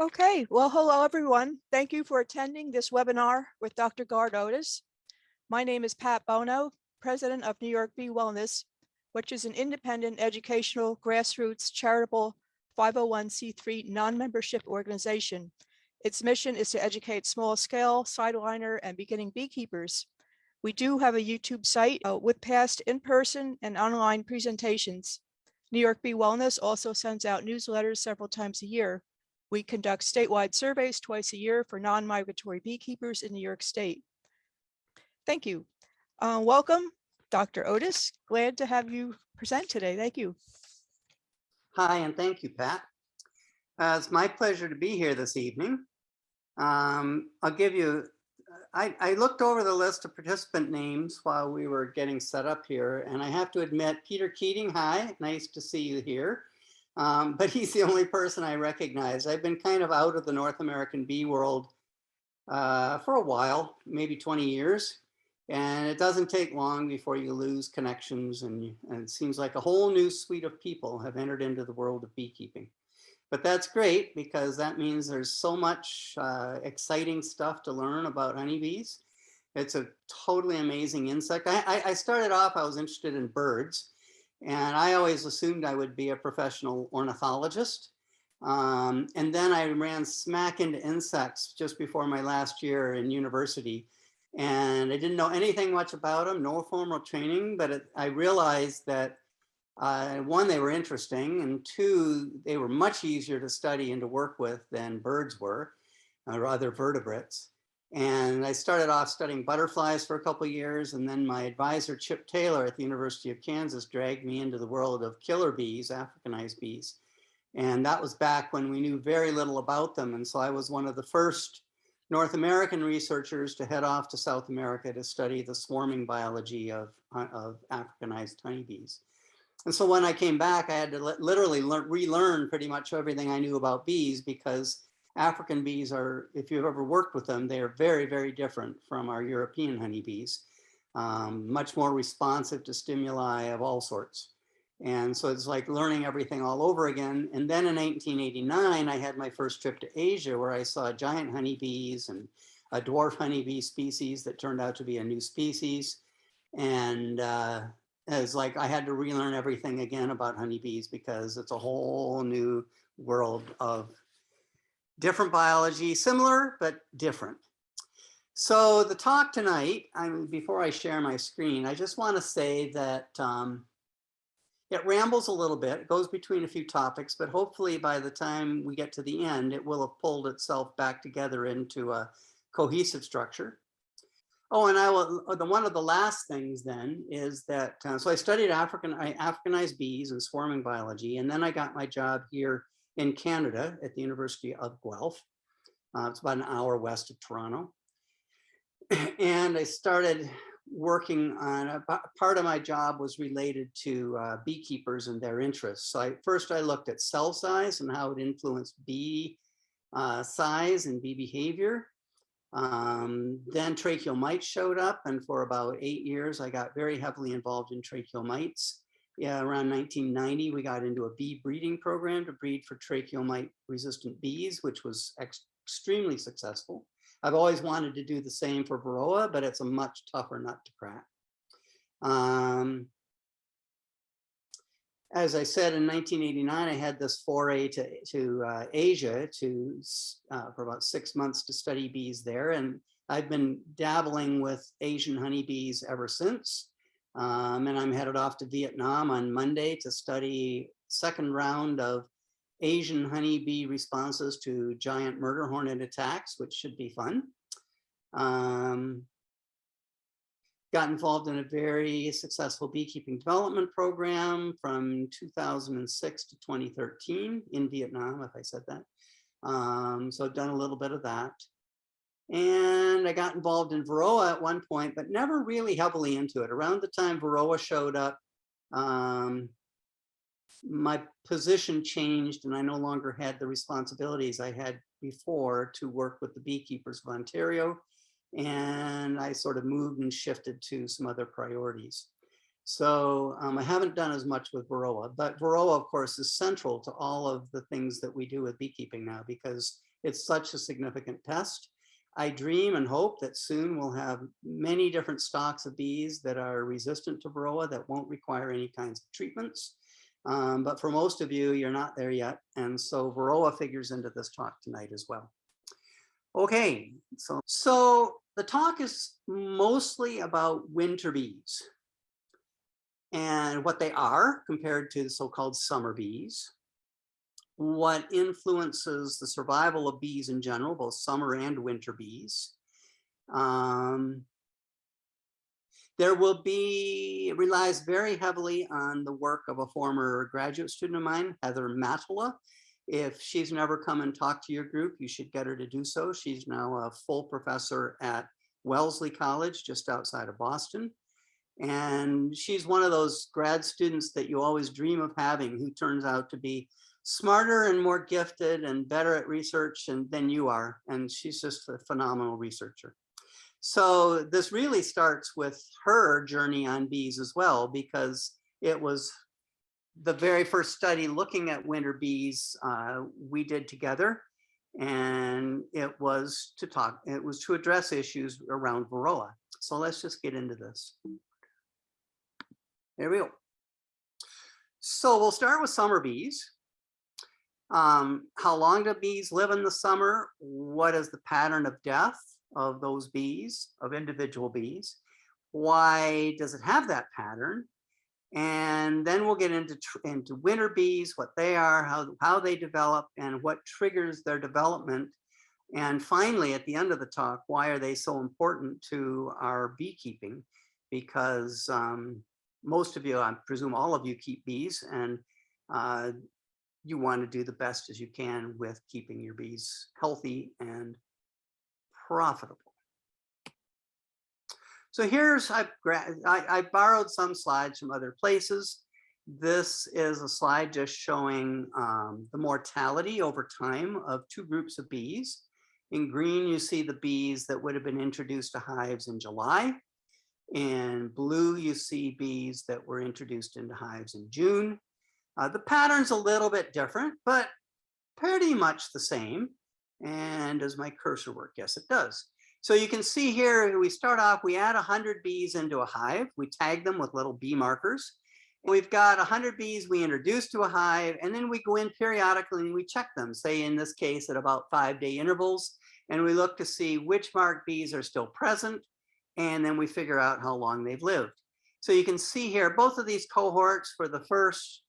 Okay, well, hello everyone. Thank you for attending this webinar with Dr. Gard Otis. My name is Pat Bono, President of New York Bee Wellness, which is an independent educational grassroots charitable 501c3 non-membership organization. Its mission is to educate small-scale, sideliner, and beginning beekeepers. We do have a YouTube site with past in-person and online presentations. New York Bee Wellness also sends out newsletters several times a year. We conduct statewide surveys twice a year for non-migratory beekeepers in New York State. Thank you. Welcome, Dr. Otis. Glad to have you present today. Thank you. Hi, and thank you, Pat. It's my pleasure to be here this evening. I'll give you, I looked over the list of participant names while we were getting set up here, and I have to admit, Peter Keating, hi, nice to see you here. But he's the only person I recognize. I've been kind of out of the North American bee world for a while, maybe 20 years. And it doesn't take long before you lose connections, and it seems like a whole new suite of people have entered into the world of beekeeping. But that's great because that means there's so much exciting stuff to learn about honeybees. It's a totally amazing insect. I started off, I was interested in birds. And I always assumed I would be a professional ornithologist. And then I ran smack into insects just before my last year in university. And I didn't know anything much about them, no formal training, but I realized that one, they were interesting, and two, they were much easier to study and to work with than birds were, or other vertebrates. And I started off studying butterflies for a couple of years, and then my advisor, Chip Taylor at the University of Kansas, dragged me into the world of killer bees, Africanized bees. And that was back when we knew very little about them. And so I was one of the first North American researchers to head off to South America to study the swarming biology of Africanized honeybees. And so when I came back, I had to literally relearn pretty much everything I knew about bees, because African bees are, if you've ever worked with them, they are very, very different from our European honeybees, much more responsive to stimuli of all sorts. And so it's like learning everything all over again. And then in 1989, I had my first trip to Asia, where I saw giant honeybees and a dwarf honeybee species that turned out to be a new species. And it's like I had to relearn everything again about honeybees, because it's a whole new world of different biology, similar but different. So the talk tonight, before I share my screen, I just want to say that it rambles a little bit. It goes between a few topics, but hopefully by the time we get to the end, it will have pulled itself back together into a cohesive structure. Oh, and one of the last things then is that, so I studied Africanized bees and swarming biology, and then I got my job here in Canada at the University of Guelph. It's about an hour west of Toronto. And I started working on, part of my job was related to beekeepers and their interests. So first I looked at cell size and how it influenced bee size and bee behavior. Then tracheal mites showed up, and for about 8 years, I got very heavily involved in tracheal mites. Yeah, around 1990, we got into a bee breeding program to breed for tracheal mite resistant bees, which was extremely successful. I've always wanted to do the same for Varroa, but it's a much tougher nut to crack. As I said, in 1989, I had this foray to Asia for about 6 months to study bees there. And I've been dabbling with Asian honeybees ever since. And I'm headed off to Vietnam on Monday to study second round of Asian honeybee responses to giant murder hornet attacks, which should be fun. Got involved in a very successful beekeeping development program from 2006 to 2013 in Vietnam, if I said that. So I've done a little bit of that. And I got involved in Varroa at one point, but never really heavily into it. Around the time Varroa showed up, my position changed, and I no longer had the responsibilities I had before to work with the beekeepers of Ontario. And I sort of moved and shifted to some other priorities. So I haven't done as much with Varroa, but Varroa, of course, is central to all of the things that we do with beekeeping now because it's such a significant pest. I dream and hope that soon we'll have many different stocks of bees that are resistant to Varroa that won't require any kinds of treatments. But for most of you, you're not there yet. And so Varroa figures into this talk tonight as well. Okay, so the talk is mostly about winter bees and what they are compared to the so-called summer bees, what influences the survival of bees in general, both summer and winter bees. There will be, relies very heavily on the work of a former graduate student of mine, Heather Mattila. If she's never come and talked to your group, you should get her to do so. She's now a full professor at Wellesley College, just outside of Boston. And she's one of those grad students that you always dream of having, who turns out to be smarter and more gifted and better at research than you are. And she's just a phenomenal researcher. So this really starts with her journey on bees as well, because it was the very first study looking at winter bees we did together. And it was to address issues around Varroa. So let's just get into this. There we go. So we'll start with summer bees. How long do bees live in the summer? What is the pattern of death of those bees, of individual bees? Why does it have that pattern? And then we'll get into winter bees, what they are, how they develop, and what triggers their development. And finally, at the end of the talk, why are they so important to our beekeeping? Because most of you, I presume all of you, keep bees, and you want to do the best as you can with keeping your bees healthy and profitable. So here's, I borrowed some slides from other places. This is a slide just showing the mortality over time of two groups of bees. In green, you see the bees that would have been introduced to hives in July. In blue, you see bees that were introduced into hives in June. The pattern's a little bit different, but pretty much the same. And does my cursor work? Yes, it does. So you can see here, we start off, we add 100 bees into a hive. We tag them with little bee markers. We've got 100 bees we introduce to a hive, and then we go in periodically and we check them, say in this case at about 5-day intervals, and we look to see which marked bees are still present, and then we figure out how long they've lived. So you can see here, both of these cohorts for the first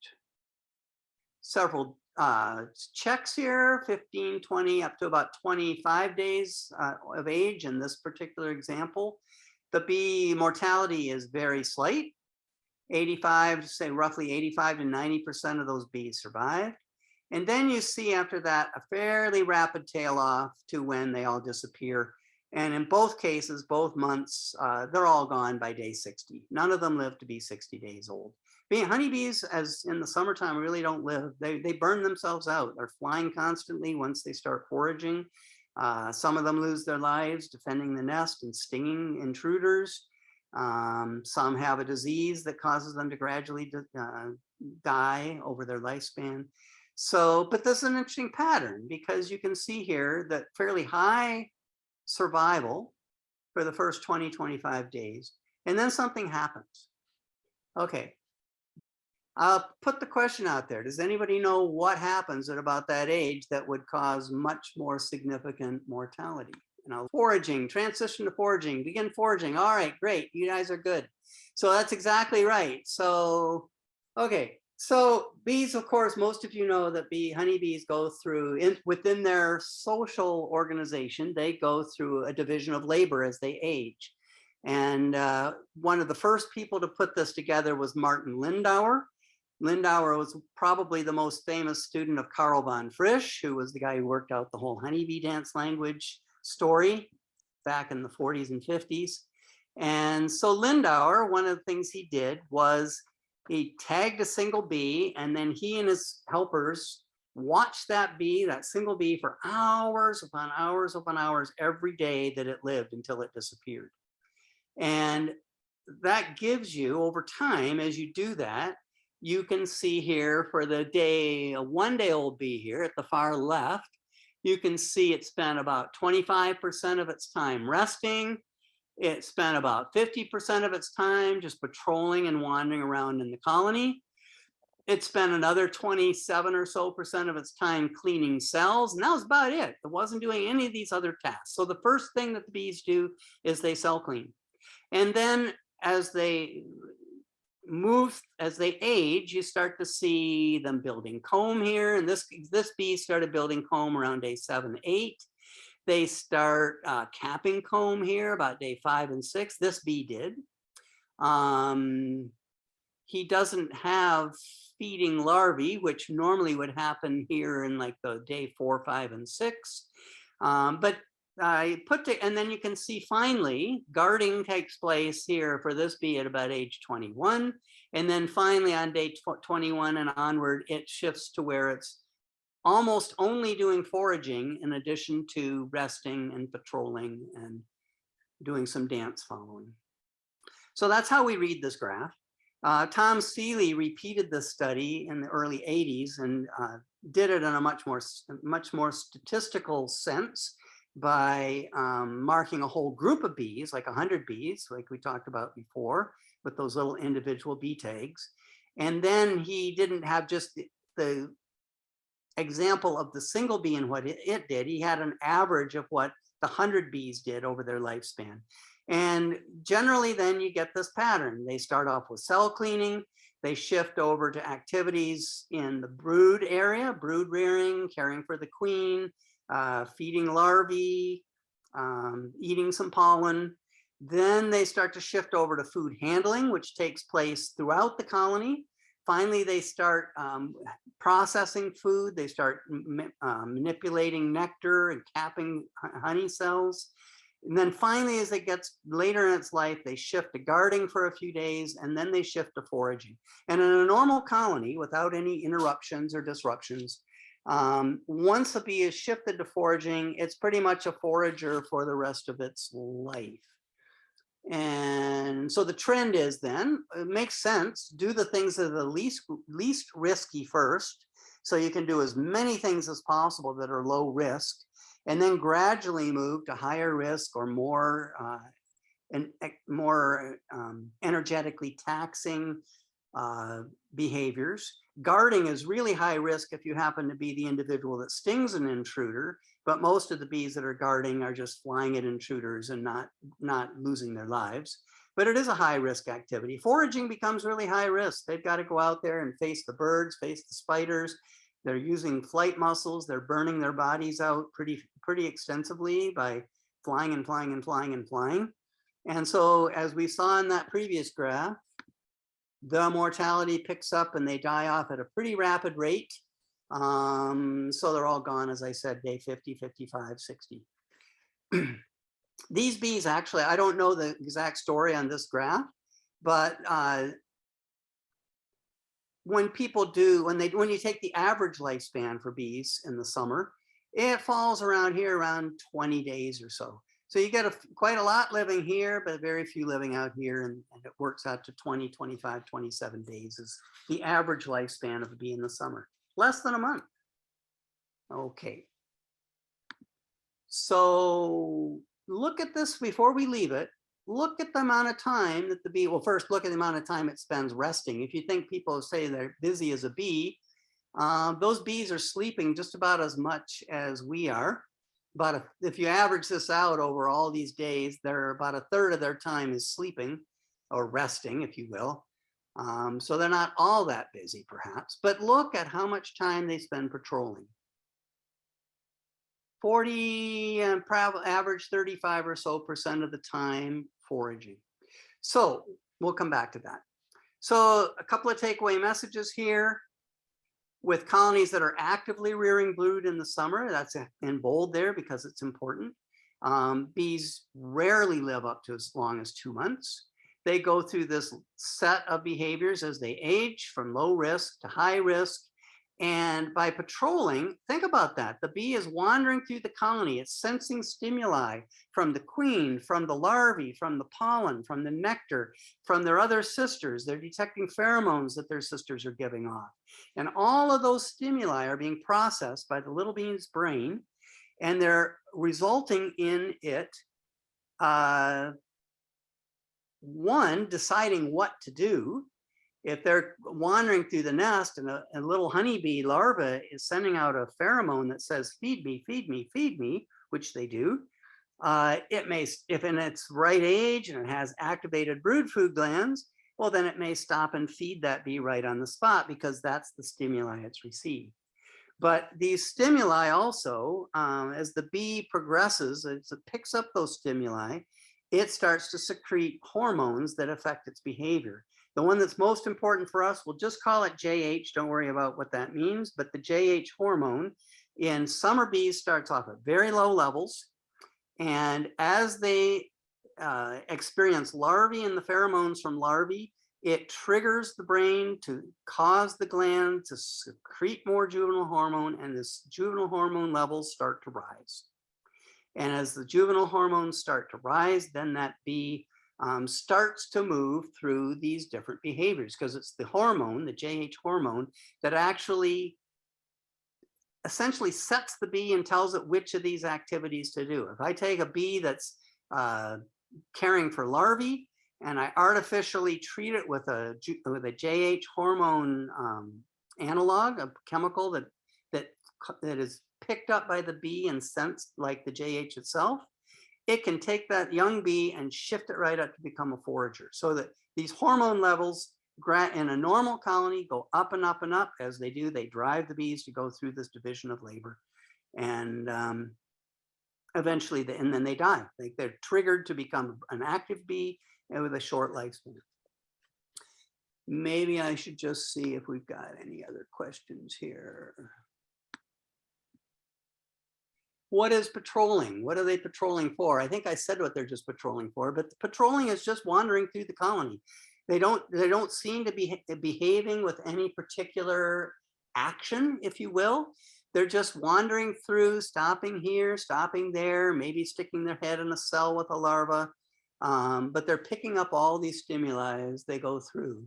several checks here, 15, 20, up to about 25 days of age in this particular example. The bee mortality is very slight. 85, say roughly 85 to 90% of those bees survived. And then you see after that a fairly rapid tail off to when they all disappear. And in both cases, both months, they're all gone by day 60. None of them live to be 60 days old. Honeybees, as in the summertime, really don't live. They burn themselves out. They're flying constantly once they start foraging. Some of them lose their lives defending the nest and stinging intruders. Some have a disease that causes them to gradually die over their lifespan. So, but this is an interesting pattern because you can see here that fairly high survival for the first 20, 25 days, and then something happens. Okay. I'll put the question out there. Does anybody know what happens at about that age that would cause much more significant mortality? You know, foraging, transition to foraging, begin foraging. All right, great. You guys are good. So that's exactly right. So, okay. So bees, of course, most of you know that honeybees go through, within their social organization, they go through a division of labor as they age. And one of the first people to put this together was Martin Lindauer. Lindauer was probably the most famous student of Karl von Frisch, who was the guy who worked out the whole honeybee dance language story back in the 40s and 50s. And so Lindauer, one of the things he did was he tagged a single bee, and then he and his helpers watched that bee, that single bee, for hours upon hours upon hours every day that it lived until it disappeared. And that gives you over time, as you do that, you can see here for the day, a 1-day-old bee here at the far left, you can see it spent about 25% of its time resting. It spent about 50% of its time just patrolling and wandering around in the colony. It spent another 27 or so % of its time cleaning cells, and that was about it. It wasn't doing any of these other tasks. So the first thing that the bees do is they cell clean. And then as they move, as they age, you start to see them building comb here. And this bee started building comb around day 7, 8. They start capping comb here about day 5 and 6. This bee did. He doesn't have feeding larvae, which normally would happen here in like the day 4, 5, and 6. But I and then you can see finally guarding takes place here for this bee at about age 21. And then finally on day 21 and onward, it shifts to where it's almost only doing foraging in addition to resting and patrolling and doing some dance following. So that's how we read this graph. Tom Seeley repeated this study in the early 80s and did it in a much more statistical sense by marking a whole group of bees, like 100 bees, like we talked about before, with those little individual bee tags. And then he didn't have just the example of the single bee and what it did. He had an average of what the 100 bees did over their lifespan. And generally then you get this pattern. They start off with cell cleaning, they shift over to activities in the brood area, brood rearing, caring for the queen, feeding larvae, eating some pollen. Then they start to shift over to food handling, which takes place throughout the colony. Finally, they start processing food. They start manipulating nectar and capping honey cells. And then finally, as it gets later in its life, they shift to guarding for a few days, and then they shift to foraging. And in a normal colony, without any interruptions or disruptions, once a bee is shifted to foraging, it's pretty much a forager for the rest of its life. And so the trend is then, it makes sense, do the things that are the least risky first, so you can do as many things as possible that are low risk, and then gradually move to higher risk or more energetically taxing behaviors. Guarding is really high risk if you happen to be the individual that stings an intruder, but most of the bees that are guarding are just flying at intruders and not losing their lives. But it is a high risk activity. Foraging becomes really high risk. They've got to go out there and face the birds, face the spiders. They're using flight muscles. They're burning their bodies out pretty extensively by flying and flying and flying and flying. And so as we saw in that previous graph, the mortality picks up and they die off at a pretty rapid rate. So they're all gone, as I said, day 50, 55, 60. These bees actually, I don't know the exact story on this graph, but when you take the average lifespan for bees in the summer, it falls around here around 20 days or so. So you get quite a lot living here, but very few living out here, and it works out to 20, 25, 27 days is the average lifespan of a bee in the summer. Less than a month. Okay. So look at this before we leave it. Look at the amount of time that the bee, well, first look at the amount of time it spends resting. If you think people say they're busy as a bee, those bees are sleeping just about as much as we are. But if you average this out over all these days, they're about a third of their time is sleeping or resting, if you will. So they're not all that busy, perhaps. But look at how much time they spend patrolling. 40 and probably average 35 or so % of the time foraging. So we'll come back to that. So a couple of takeaway messages here. With colonies that are actively rearing brood in the summer, that's in bold there because it's important. Bees rarely live up to as long as 2 months. They go through this set of behaviors as they age from low risk to high risk. And by patrolling, think about that. The bee is wandering through the colony. It's sensing stimuli from the queen, from the larvae, from the pollen, from the nectar, from their other sisters. They're detecting pheromones that their sisters are giving off. And all of those stimuli are being processed by the little bee's brain, and they're resulting in it, one, deciding what to do. If they're wandering through the nest and a little honeybee larva is sending out a pheromone that says, feed me, feed me, feed me, which they do, it may, if in its right age and it has activated brood food glands, well, then it may stop and feed that bee right on the spot because that's the stimuli it's received. But these stimuli also, as the bee progresses, as it picks up those stimuli, it starts to secrete hormones that affect its behavior. The one that's most important for us, we'll just call it JH. Don't worry about what that means. But the JH hormone in summer bees starts off at very low levels. And as they experience larvae and the pheromones from larvae, it triggers the brain to cause the gland to secrete more juvenile hormone, and this juvenile hormone levels start to rise. And as the juvenile hormones start to rise, then that bee starts to move through these different behaviors, because it's the hormone, the JH hormone, that actually essentially sets the bee and tells it which of these activities to do. If I take a bee that's caring for larvae and I artificially treat it with a JH hormone analog, a chemical that is picked up by the bee and sensed like the JH itself, it can take that young bee and shift it right up to become a forager. So that these hormone levels in a normal colony go up and up and up. As they do, they drive the bees to go through this division of labor. And eventually, and then they die. They're triggered to become an active bee with a short lifespan. Maybe I should just see if we've got any other questions here. What is patrolling? What are they patrolling for? I think I said what they're just patrolling for, but patrolling is just wandering through the colony. They don't seem to be behaving with any particular action, if you will. They're just wandering through, stopping here, stopping there, maybe sticking their head in a cell with a larva, but they're picking up all these stimuli as they go through.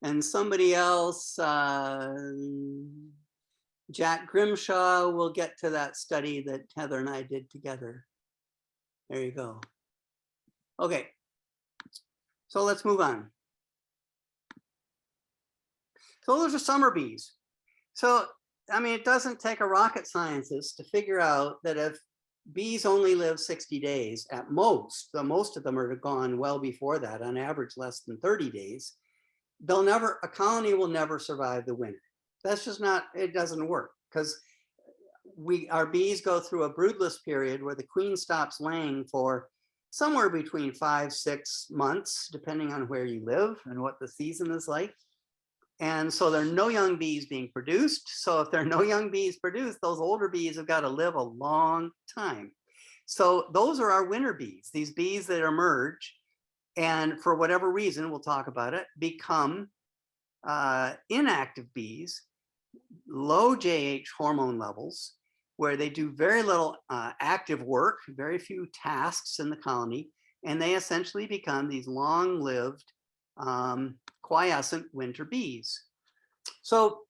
And somebody else, Jack Grimshaw, will get to that study that Heather and I did together. There you go. Okay, so let's move on. So those are summer bees. So, I mean, it doesn't take a rocket scientist to figure out that if bees only live 60 days at most, most of them are gone well before that, on average less than 30 days, a colony will never survive the winter. That's just not, it doesn't work, because our bees go through a broodless period where the queen stops laying for somewhere between 5-6 months, depending on where you live and what the season is like. And so there are no young bees being produced. So if there are no young bees produced, those older bees have got to live a long time. So those are our winter bees, these bees that emerge and for whatever reason, we'll talk about it, become inactive bees, low JH hormone levels, where they do very little active work, very few tasks in the colony, and they essentially become these long-lived quiescent winter bees. So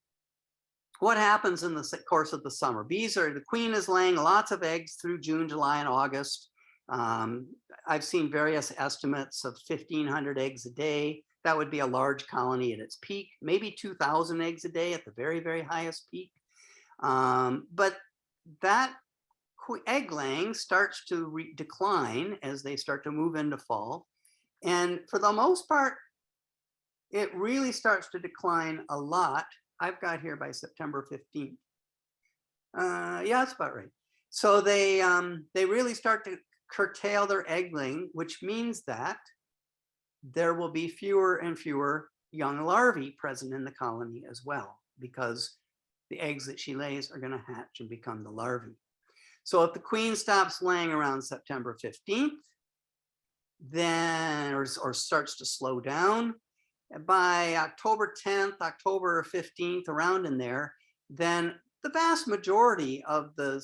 what happens in the course of the summer? The queen is laying lots of eggs through June, July, and August. I've seen various estimates of 1,500 eggs a day. That would be a large colony at its peak, maybe 2,000 eggs a day at the very, very highest peak. But that egg laying starts to decline as they start to move into fall. And for the most part, it really starts to decline a lot. I've got here by September 15th. Yeah, that's about right. So they really start to curtail their egg laying, which means that there will be fewer and fewer young larvae present in the colony as well, because the eggs that she lays are going to hatch and become the larvae. So if the queen stops laying around September 15th, then or starts to slow down, by October 10th, October 15th, around in there, then the vast majority of the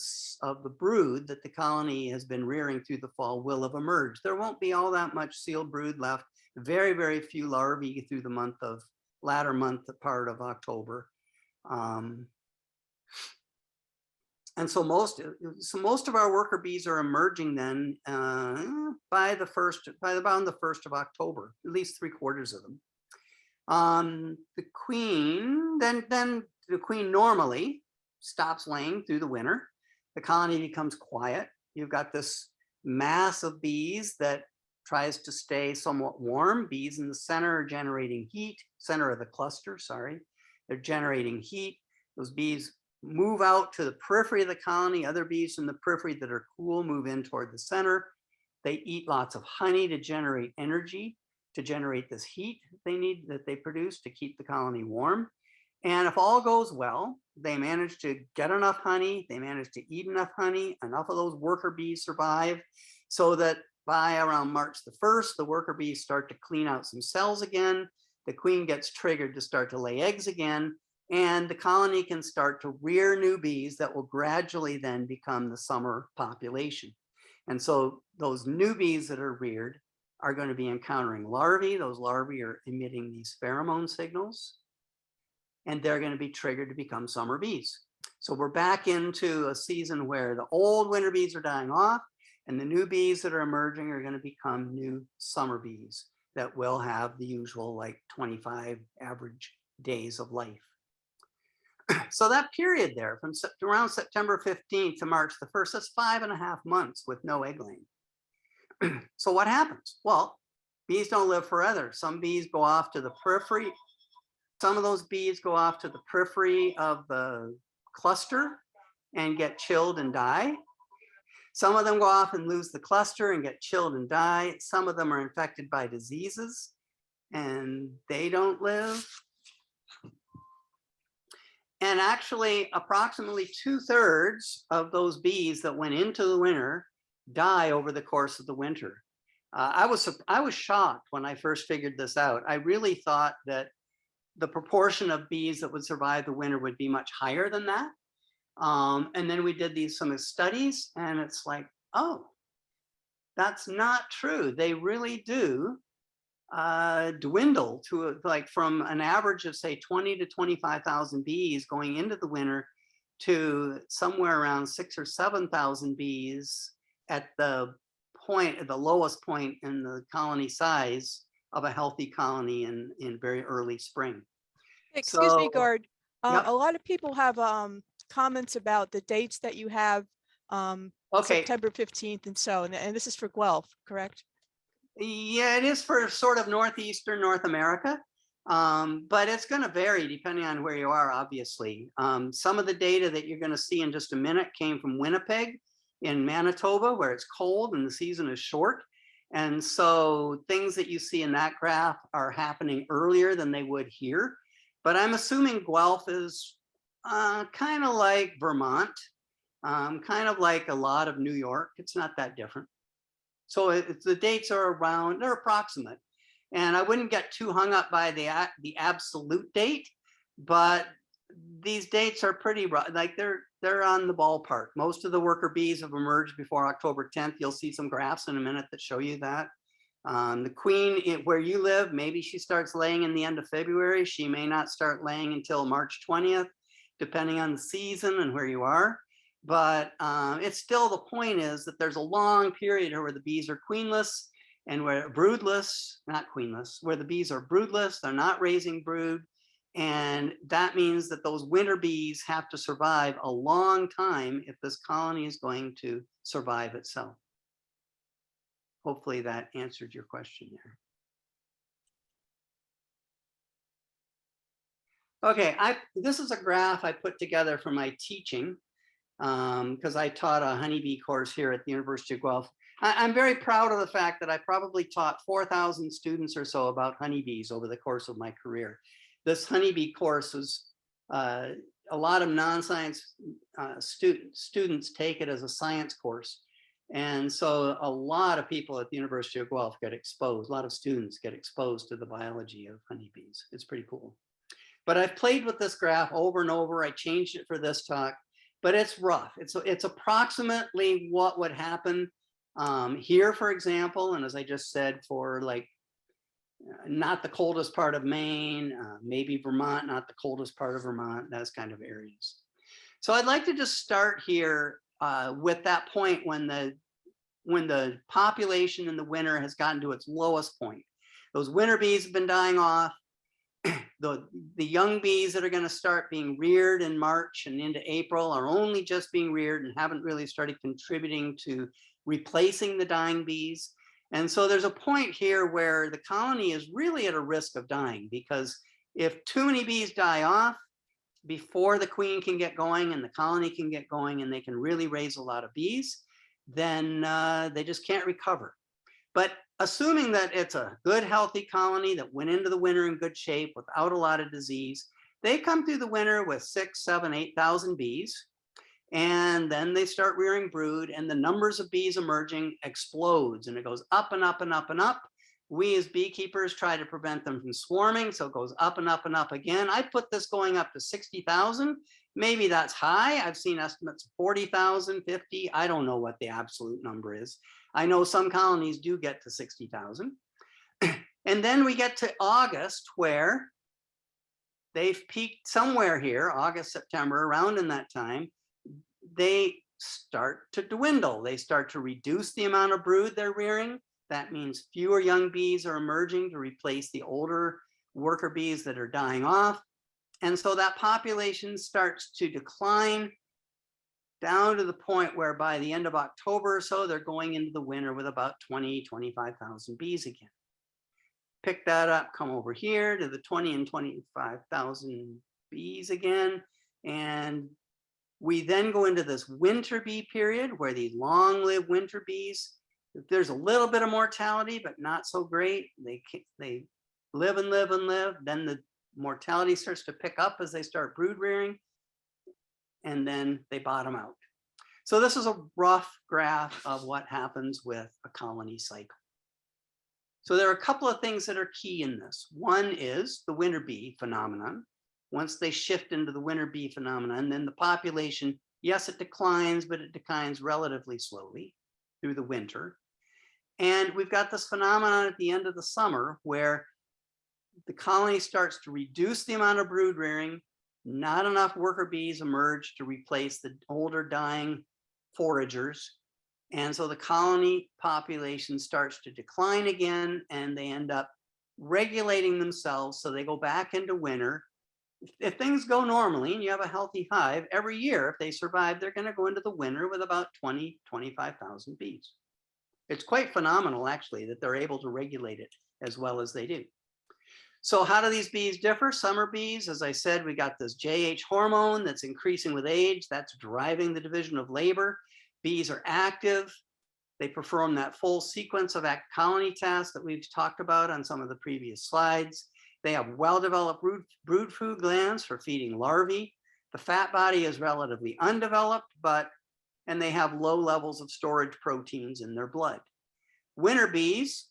brood that the colony has been rearing through the fall will have emerged. There won't be all that much sealed brood left. Very, very few larvae through the latter month part of October. And so most of our worker bees are emerging then by around the 1st of October, at least 3/4 of them. The queen, then the queen normally stops laying through the winter. The colony becomes quiet. You've got this mass of bees that tries to stay somewhat warm. Bees in the center are generating heat, center of the cluster, sorry. They're generating heat. Those bees move out to the periphery of the colony. Other bees from the periphery that are cool move in toward the center. They eat lots of honey to generate energy, to generate this heat they need, that they produce to keep the colony warm. And if all goes well, they manage to get enough honey, they manage to eat enough honey, enough of those worker bees survive, so that by around March the 1st, the worker bees start to clean out some cells again. The queen gets triggered to start to lay eggs again, and the colony can start to rear new bees that will gradually then become the summer population. And so those new bees that are reared are going to be encountering larvae. Those larvae are emitting these pheromone signals, and they're going to be triggered to become summer bees. So we're back into a season where the old winter bees are dying off, and the new bees that are emerging are going to become new summer bees that will have the usual like 25 average days of life. So that period there from around September 15th to March the 1st, that's 5.5 months with no egg laying. So what happens? Well, bees don't live forever. Some bees go off to the periphery. Some of those bees go off to the periphery of the cluster and get chilled and die. Some of them go off and lose the cluster and get chilled and die. Some of them are infected by diseases and they don't live. And actually, approximately 2/3 of those bees that went into the winter die over the course of the winter. I was shocked when I first figured this out. I really thought that the proportion of bees that would survive the winter would be much higher than that. And then we did some studies, and it's like, oh, that's not true. They really do dwindle to like from an average of say 20 to 25,000 bees going into the winter to somewhere around 6,000 or 7,000 bees at the lowest point in the colony size of a healthy colony in very early spring. Excuse me, Gard. Yep. A lot of people have comments about the dates that you have, Okay. September 15th and so, and this is for Guelph, correct? Yeah, it is for sort of northeastern North America, but it's going to vary depending on where you are, obviously. Some of the data that you're going to see in just a minute came from Winnipeg in Manitoba, where it's cold and the season is short. And so things that you see in that graph are happening earlier than they would here. But I'm assuming Guelph is kind of like Vermont, kind of like a lot of New York. It's not that different. So the dates are around, they're approximate. And I wouldn't get too hung up by the absolute date, but these dates are pretty, like they're on the ballpark. Most of the worker bees have emerged before October 10th. You'll see some graphs in a minute that show you that. The queen, where you live, maybe she starts laying in the end of February. She may not start laying until March 20th, depending on the season and where you are. But it's still, the point is that there's a long period where the bees are queenless and where broodless, not queenless, where the bees are broodless, they're not raising brood. And that means that those winter bees have to survive a long time if this colony is going to survive itself. Hopefully that answered your question there. Okay, this is a graph I put together for my teaching because I taught a honeybee course here at the University of Guelph. I'm very proud of the fact that I probably taught 4,000 students or so about honeybees over the course of my career. This honeybee course was, a lot of non-science students take it as a science course. And so a lot of people at the University of Guelph get exposed, a lot of students get exposed to the biology of honeybees. It's pretty cool. But I've played with this graph over and over. I changed it for this talk, but it's rough. It's approximately what would happen here, for example, and as I just said, for like not the coldest part of Maine, maybe Vermont, not the coldest part of Vermont, those kind of areas. So I'd like to just start here with that point when the population in the winter has gotten to its lowest point. Those winter bees have been dying off. The young bees that are going to start being reared in March and into April are only just being reared and haven't really started contributing to replacing the dying bees. And so there's a point here where the colony is really at a risk of dying, because if too many bees die off before the queen can get going and the colony can get going and they can really raise a lot of bees, then they just can't recover. But assuming that it's a good, healthy colony that went into the winter in good shape without a lot of disease, they come through the winter with 6, 7, 8,000 bees. And then they start rearing brood, and the numbers of bees emerging explodes, and it goes up and up and up and up. We as beekeepers try to prevent them from swarming, so it goes up and up and up again. I put this going up to 60,000. Maybe that's high. I've seen estimates of 40,000, 50. I don't know what the absolute number is. I know some colonies do get to 60,000. And then we get to August, where they've peaked somewhere here, August, September, around in that time. They start to dwindle. They start to reduce the amount of brood they're rearing. That means fewer young bees are emerging to replace the older worker bees that are dying off. And so that population starts to decline down to the point where by the end of October or so, they're going into the winter with about 20, 25,000 bees again. Pick that up, come over here to the 20 and 25,000 bees again. And we then go into this winter bee period where these long-lived winter bees, there's a little bit of mortality, but not so great. They live and live and live. Then the mortality starts to pick up as they start brood rearing, and then they bottom out. So this is a rough graph of what happens with a colony cycle. So there are a couple of things that are key in this. One is the winter bee phenomenon. Once they shift into the winter bee phenomenon, then the population, yes, it declines, but it declines relatively slowly through the winter. And we've got this phenomenon at the end of the summer where the colony starts to reduce the amount of brood rearing. Not enough worker bees emerge to replace the older dying foragers. And so the colony population starts to decline again, and they end up regulating themselves. So they go back into winter. If things go normally and you have a healthy hive, every year, if they survive, they're going to go into the winter with about 20, 25,000 bees. It's quite phenomenal, actually, that they're able to regulate it as well as they do. So how do these bees differ? Summer bees, as I said, we got this JH hormone that's increasing with age. That's driving the division of labor. Bees are active. They perform that full sequence of act colony tasks that we've talked about on some of the previous slides. They have well-developed brood food glands for feeding larvae. The fat body is relatively undeveloped, and they have low levels of storage proteins in their blood. Winter bees,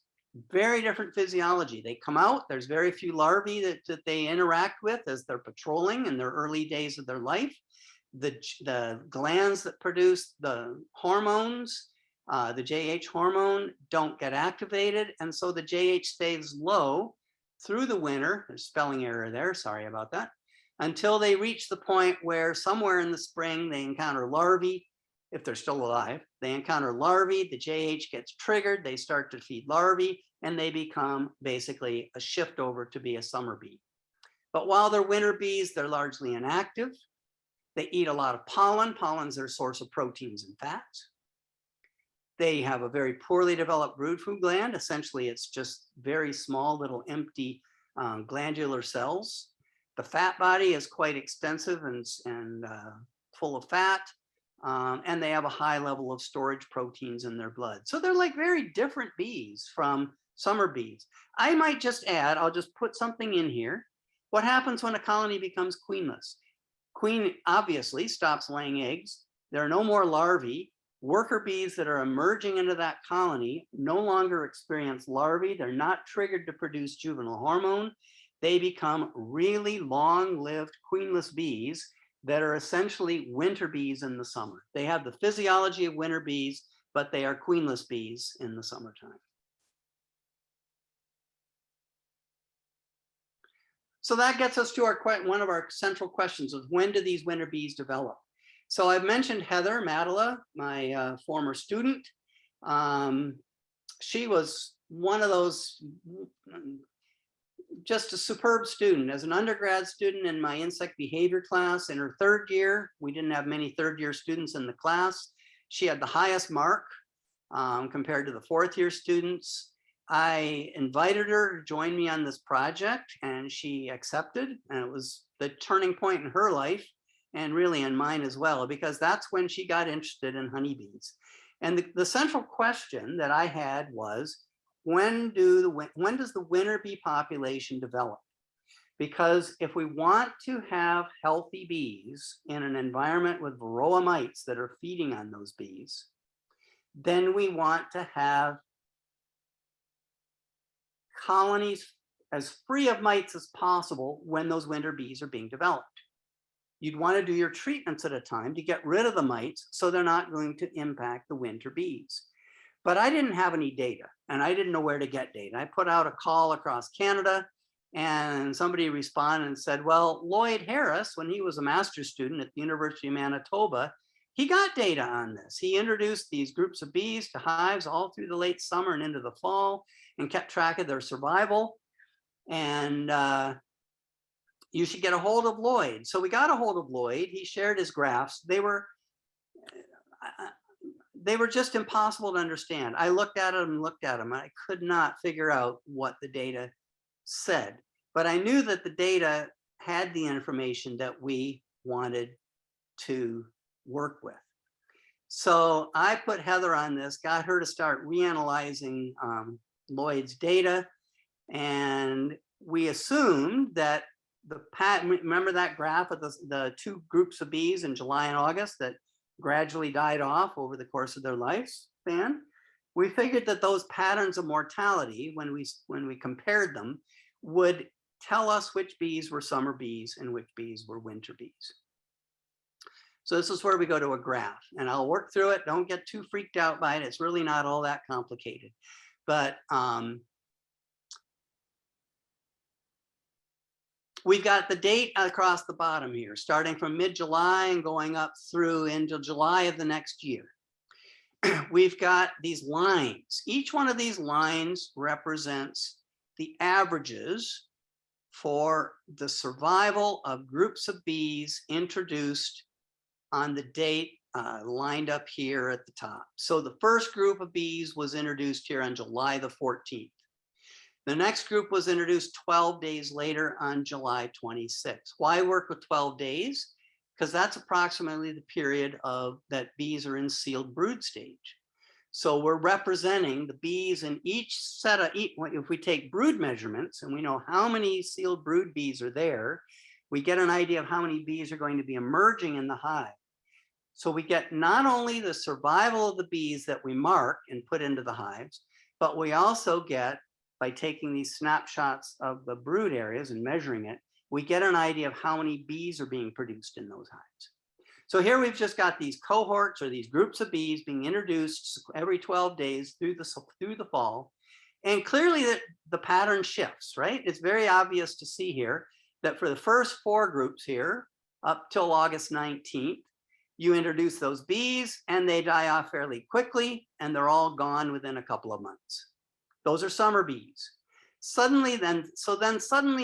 very different physiology. They come out, there's very few larvae that they interact with as they're patrolling in their early days of their life. The glands that produce the hormones, the JH hormone, don't get activated. And so the JH stays low through the winter. There's spelling error there, sorry about that, until they reach the point where somewhere in the spring they encounter larvae. If they're still alive, they encounter larvae, the JH gets triggered, they start to feed larvae, and they become basically a shift over to be a summer bee. But while they're winter bees, they're largely inactive. They eat a lot of pollen. Pollen's their source of proteins and fats. They have a very poorly developed brood food gland. Essentially, it's just very small little empty glandular cells. The fat body is quite extensive and full of fat. And they have a high level of storage proteins in their blood. So they're like very different bees from summer bees. I might just add, I'll just put something in here. What happens when a colony becomes queenless? Queen obviously stops laying eggs. There are no more larvae. Worker bees that are emerging into that colony no longer experience larvae. They're not triggered to produce juvenile hormone. They become really long-lived queenless bees that are essentially winter bees in the summer. They have the physiology of winter bees, but they are queenless bees in the summertime. So that gets us to one of our central questions of when do these winter bees develop? So I've mentioned Heather Mattila, my former student. She was one of those, just a superb student. As an undergrad student in my insect behavior class in her third year, we didn't have many third-year students in the class. She had the highest mark compared to the fourth-year students. I invited her to join me on this project and she accepted, and it was the turning point in her life and really in mine as well, because that's when she got interested in honeybees. And the central question that I had was, when does the winter bee population develop? Because if we want to have healthy bees in an environment with Varroa mites that are feeding on those bees, then we want to have colonies as free of mites as possible when those winter bees are being developed. You'd want to do your treatments at a time to get rid of the mites so they're not going to impact the winter bees. But I didn't have any data and I didn't know where to get data. I put out a call across Canada and somebody responded and said, well, Lloyd Harris, when he was a master's student at the University of Manitoba, he got data on this. He introduced these groups of bees to hives all through the late summer and into the fall and kept track of their survival. And you should get a hold of Lloyd. So we got a hold of Lloyd. He shared his graphs. They were just impossible to understand. I looked at them and I could not figure out what the data said. But I knew that the data had the information that we wanted to work with. So I put Heather on this, got her to start reanalyzing Lloyd's data. And we assumed that remember that graph of the two groups of bees in July and August that gradually died off over the course of their lifespan? We figured that those patterns of mortality, when we compared them, would tell us which bees were summer bees and which bees were winter bees. So this is where we go to a graph, and I'll work through it. Don't get too freaked out by it. It's really not all that complicated. But we've got the date across the bottom here, starting from mid-July and going up through into July of the next year. We've got these lines. Each one of these lines represents the averages for the survival of groups of bees introduced on the date lined up here at the top. So the first group of bees was introduced here on July the 14th. The next group was introduced 12 days later on July 26th. Why work with 12 days? Because that's approximately the period that bees are in sealed brood stage. So we're representing the bees in each set of, if we take brood measurements and we know how many sealed brood bees are there, we get an idea of how many bees are going to be emerging in the hive. So we get not only the survival of the bees that we mark and put into the hives, but we also get, by taking these snapshots of the brood areas and measuring it, we get an idea of how many bees are being produced in those hives. So here we've just got these cohorts or these groups of bees being introduced every 12 days through the fall. And clearly the pattern shifts, right? It's very obvious to see here that for the first 4 groups here, up till August 19th, you introduce those bees and they die off fairly quickly and they're all gone within a couple of months. Those are summer bees. Suddenly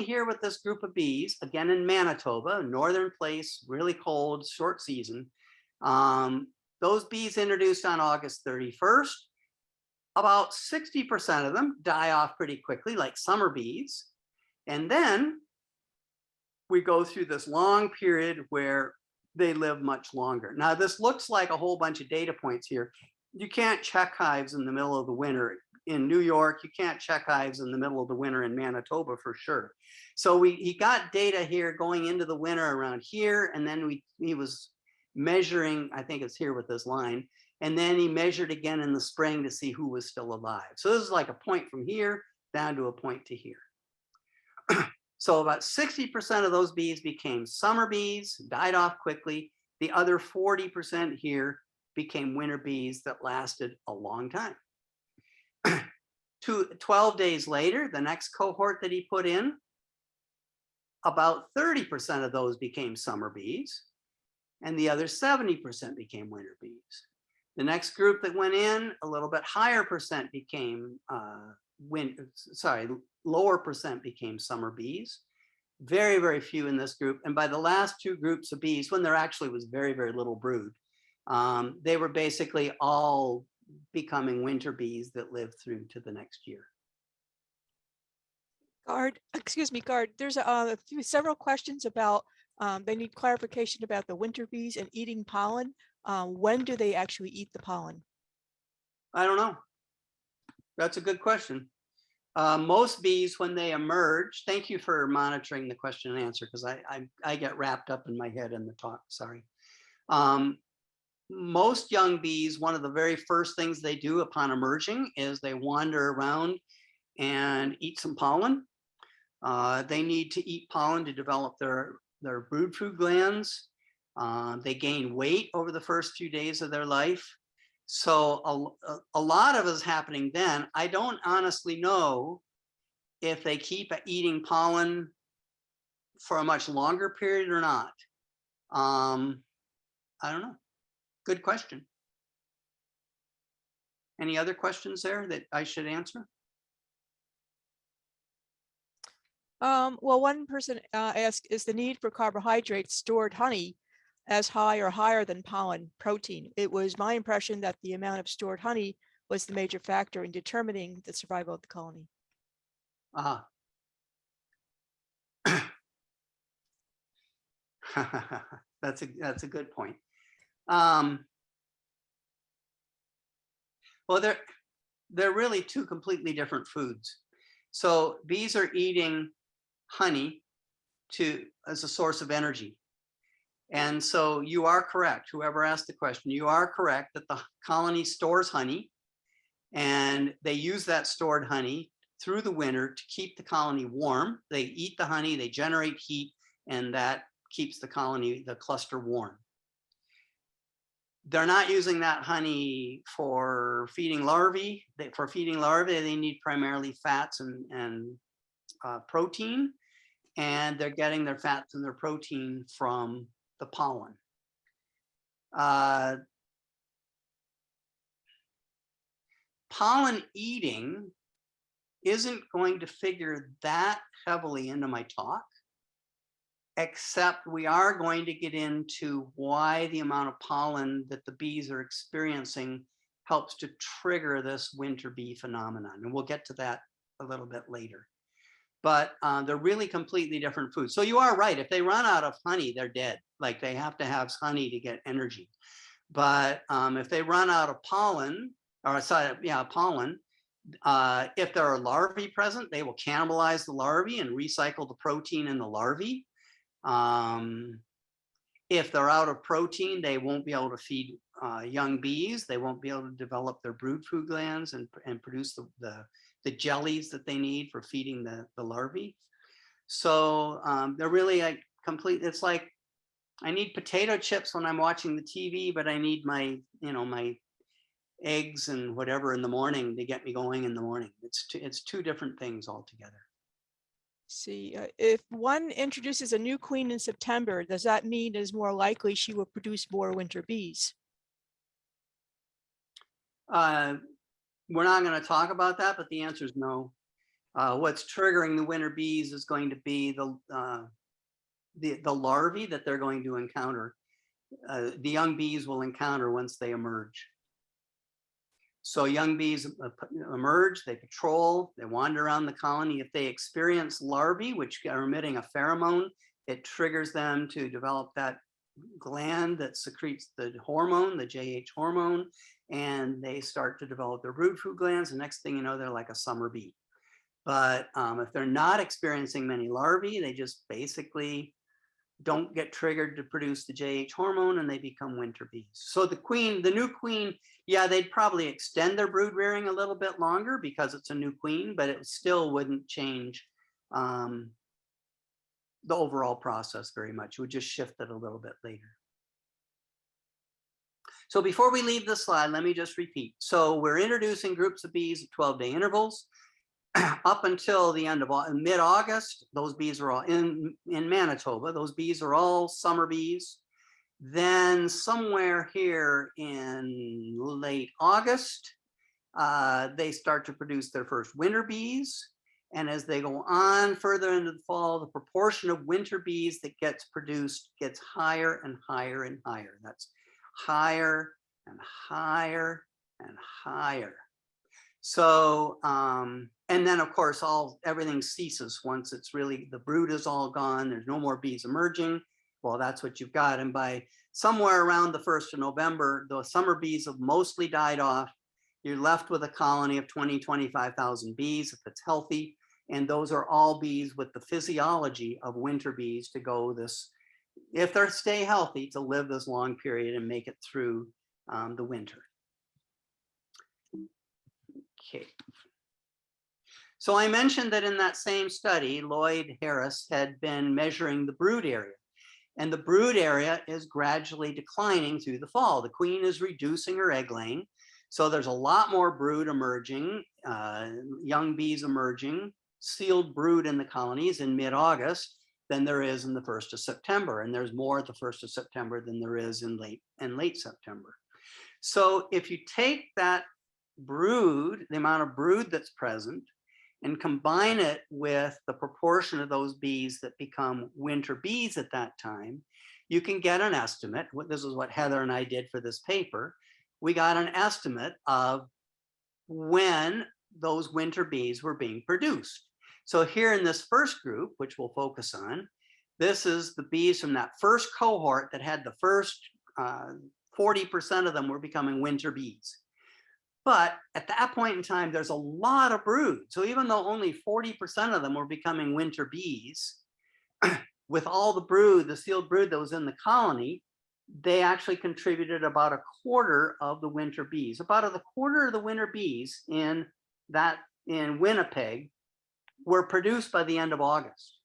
here with this group of bees, again in Manitoba, northern place, really cold, short season, those bees introduced on August 31st, about 60% of them die off pretty quickly, like summer bees. And then we go through this long period where they live much longer. Now, this looks like a whole bunch of data points here. You can't check hives in the middle of the winter in New York. You can't check hives in the middle of the winter in Manitoba for sure. So he got data here going into the winter around here, and then he was measuring, I think it's here with this line, And then he measured again in the spring to see who was still alive. So this is like a point from here down to a point to here. So about 60% of those bees became summer bees, died off quickly. The other 40% here became winter bees that lasted a long time. 12 days later, the next cohort that he put in, about 30% of those became summer bees, and the other 70% became winter bees. The next group that went in, a little bit higher percent became lower percent became summer bees. Very, very few in this group. And by the last two groups of bees, when there actually was very, very little brood, they were basically all becoming winter bees that lived through to the next year. Gard, excuse me, Gard, there's several questions about, they need clarification about the winter bees and eating pollen. When do they actually eat the pollen? I don't know. That's a good question. Most bees, when they emerge, thank you for monitoring the question and answer, because I get wrapped up in my head in the talk, sorry. Most young bees, one of the very first things they do upon emerging is they wander around and eat some pollen. They need to eat pollen to develop their brood food glands. They gain weight over the first few days of their life. So a lot of it is happening then. I don't honestly know if they keep eating pollen for a much longer period or not. I don't know. Good question. Any other questions there that I should answer? Well, one person asked, is the need for carbohydrates stored honey as high or higher than pollen protein? It was my impression that the amount of stored honey was the major factor in determining the survival of the colony. That's a good point. Well, they're really two completely different foods. So bees are eating honey as a source of energy. And so you are correct, whoever asked the question, you are correct that the colony stores honey, and they use that stored honey through the winter to keep the colony warm. They eat the honey, they generate heat, and that keeps the colony, the cluster, warm. They're not using that honey for feeding larvae. For feeding larvae, they need primarily fats and protein, and they're getting their fats and their protein from the pollen. Pollen eating isn't going to figure that heavily into my talk, except we are going to get into why the amount of pollen that the bees are experiencing helps to trigger this winter bee phenomenon. And we'll get to that a little bit later. But they're really completely different foods. So you are right, if they run out of honey, they're dead. Like they have to have honey to get energy. But if they run out of pollen, pollen, if there are larvae present, they will cannibalize the larvae and recycle the protein in the larvae. If they're out of protein, they won't be able to feed young bees. They won't be able to develop their brood food glands and produce the jellies that they need for feeding the larvae. So they're really like complete. It's like I need potato chips when I'm watching the TV, but I need my eggs and whatever in the morning to get me going in the morning. It's two different things altogether. See, if one introduces a new queen in September, does that mean it is more likely she will produce more winter bees? We're not going to talk about that, but the answer is no. What's triggering the winter bees is going to be the larvae that they're going to encounter. The young bees will encounter once they emerge. So young bees emerge, they patrol, they wander around the colony. If they experience larvae, which are emitting a pheromone, it triggers them to develop that gland that secretes the hormone, the JH hormone, and they start to develop their brood food glands. The next thing you know, they're like a summer bee. But if they're not experiencing many larvae, they just basically don't get triggered to produce the JH hormone, and they become winter bees. So the new queen, yeah, they'd probably extend their brood rearing a little bit longer because it's a new queen, but it still wouldn't change the overall process very much. It would just shift it a little bit later. So before we leave this slide, let me just repeat. So we're introducing groups of bees at 12-day intervals. Up until the end of mid-August, those bees are all in Manitoba. Those bees are all summer bees. Then somewhere here in late August, they start to produce their first winter bees. And as they go on further into the fall, the proportion of winter bees that gets produced gets higher and higher and higher. That's higher and higher and higher. So, and then of course, everything ceases once it's really, the brood is all gone. There's no more bees emerging. Well, that's what you've got. And by somewhere around the 1st of November, the summer bees have mostly died off. You're left with a colony of 25,000 bees if it's healthy. And those are all bees with the physiology of winter bees to go this, if they stay healthy, to live this long period and make it through the winter. Okay. So I mentioned that in that same study, Lloyd Harris had been measuring the brood area. And the brood area is gradually declining through the fall. The queen is reducing her egg laying. So there's a lot more brood emerging, young bees emerging, sealed brood in the colonies in mid-August than there is in the 1st of September. And there's more at the 1st of September than there is in late September. So if you take that brood, the amount of brood that's present, and combine it with the proportion of those bees that become winter bees at that time, you can get an estimate. This is what Heather and I did for this paper. We got an estimate of when those winter bees were being produced. So here in this first group, which we'll focus on, this is the bees from that first cohort that had the first 40% of them were becoming winter bees. But at that point in time, there's a lot of brood. So even though only 40% of them were becoming winter bees, with all the brood, the sealed brood that was in the colony, they actually contributed about a quarter of the winter bees. About a quarter of the winter bees in Winnipeg were produced by the end of August.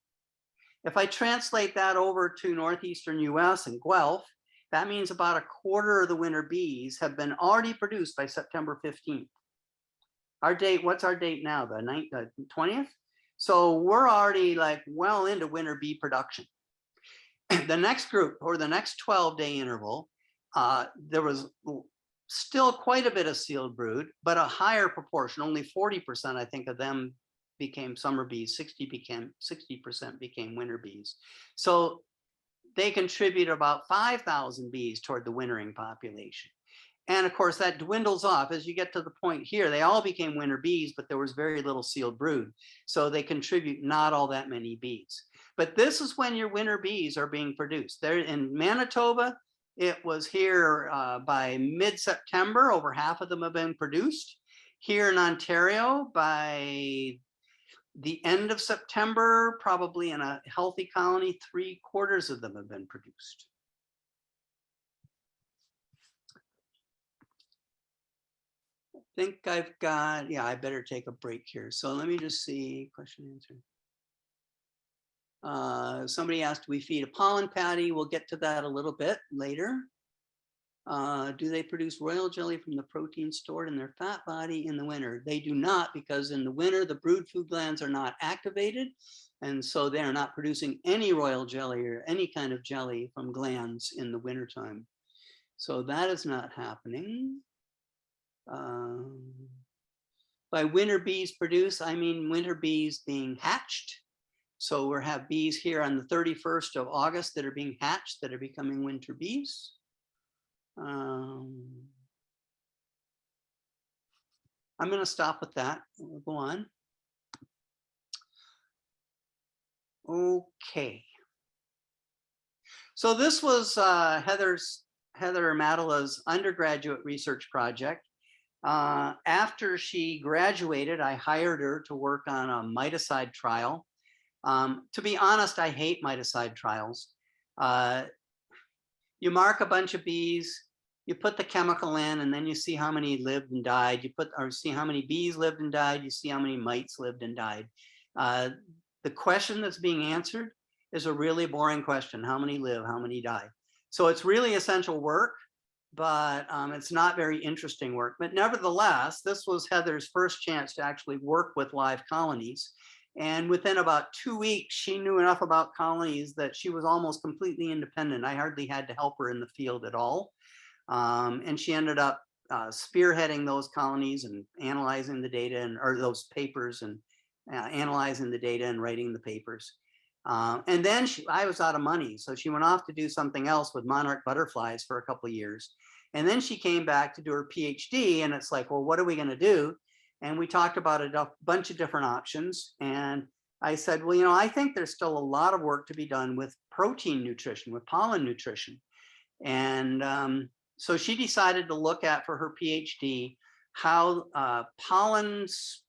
If I translate that over to northeastern US and Guelph, that means about a quarter of the winter bees have been already produced by September 15th. Our date, what's our date now? The 20th? So we're already like well into winter bee production. The next group, or the next 12-day interval, there was still quite a bit of sealed brood, but a higher proportion, only 40%, I think, of them became summer bees, 60% became winter bees. So they contribute about 5,000 bees toward the wintering population. And of course, that dwindles off as you get to the point here. They all became winter bees, but there was very little sealed brood. So they contribute not all that many bees. But this is when your winter bees are being produced. There in Manitoba, it was here by mid-September, over half of them have been produced. Here in Ontario, by the end of September, probably in a healthy colony, 3/4 of them have been produced. I think I've got, yeah, I better take a break here. So let me just see, question answer. Somebody asked, do we feed a pollen patty? We'll get to that a little bit later. Do they produce royal jelly from the protein stored in their fat body in the winter? They do not, because in the winter, the brood food glands are not activated. And so they are not producing any royal jelly or any kind of jelly from glands in the wintertime. So that is not happening. By winter bees produce, I mean winter bees being hatched. So we have bees here on the 31st of August that are being hatched, that are becoming winter bees. I'm going to stop with that. We'll go on. Okay. So this was Heather Mattila's undergraduate research project. After she graduated, I hired her to work on a miticide trial. To be honest, I hate miticide trials. You mark a bunch of bees, you put the chemical in, and then you see how many lived and died. You see how many bees lived and died. You see how many mites lived and died. The question that's being answered is a really boring question. How many live? How many die? So it's really essential work, but it's not very interesting work. But nevertheless, this was Heather's first chance to actually work with live colonies. And within about 2 weeks, she knew enough about colonies that she was almost completely independent. I hardly had to help her in the field at all. And she ended up spearheading those colonies and analyzing the data, or those papers, and analyzing the data and writing the papers. And then I was out of money, so she went off to do something else with monarch butterflies for a couple of years. And then she came back to do her PhD, and it's like, well, what are we going to do? And we talked about a bunch of different options. And I said, well, you know, I think there's still a lot of work to be done with protein nutrition, with pollen nutrition. And so she decided to look at, for her PhD, how pollen's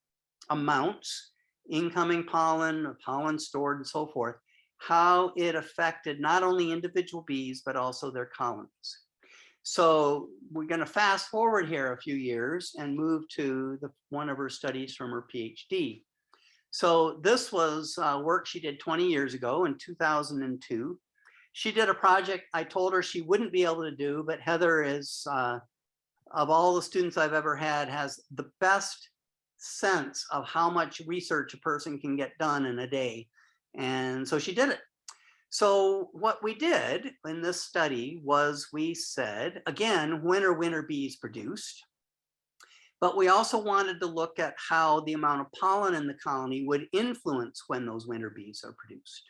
amounts, incoming pollen, pollen stored, and so forth, how it affected not only individual bees, but also their colonies. So we're going to fast forward here a few years and move to one of her studies from her PhD. So this was work she did 20 years ago in 2002. She did a project I told her she wouldn't be able to do, but Heather is, of all the students I've ever had, has the best sense of how much research a person can get done in a day. And so she did it. So what we did in this study was we said, again, when are winter bees produced? But we also wanted to look at how the amount of pollen in the colony would influence when those winter bees are produced.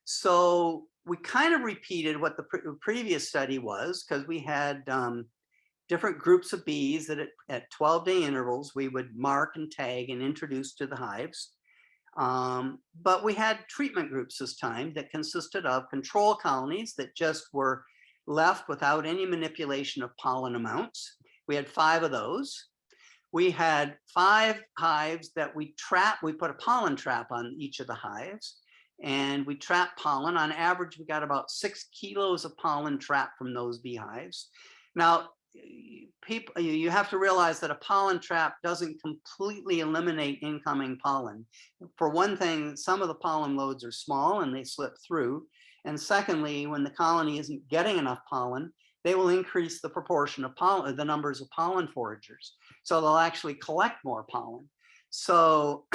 So we kind of repeated what the previous study was, because we had different groups of bees that at 12-day intervals, we would mark and tag and introduce to the hives. But we had treatment groups this time that consisted of control colonies that just were left without any manipulation of pollen amounts. We had 5 of those. We had 5 hives that we put a pollen trap on each of the hives, and we trapped pollen. On average, we got about 6 kilos of pollen trapped from those beehives. Now, people, you have to realize that a pollen trap doesn't completely eliminate incoming pollen. For one thing, some of the pollen loads are small and they slip through. And secondly, when the colony isn't getting enough pollen, they will increase the proportion of pollen, the numbers of pollen foragers. So they'll actually collect more pollen. So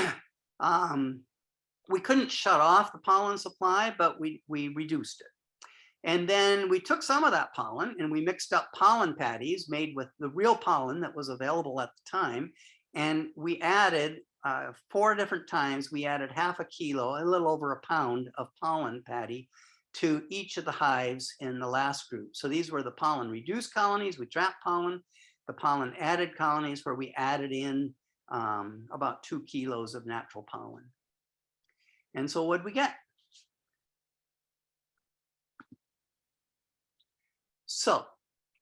we couldn't shut off the pollen supply, but we reduced it. And then we took some of that pollen and we mixed up pollen patties made with the real pollen that was available at the time. And we added 4 different times, we added ½ kilo, a little over a pound of pollen patty to each of the hives in the last group. So these were the pollen reduced colonies, we trapped pollen, the pollen added colonies where we added in about 2 kilos of natural pollen. And so what'd we get? So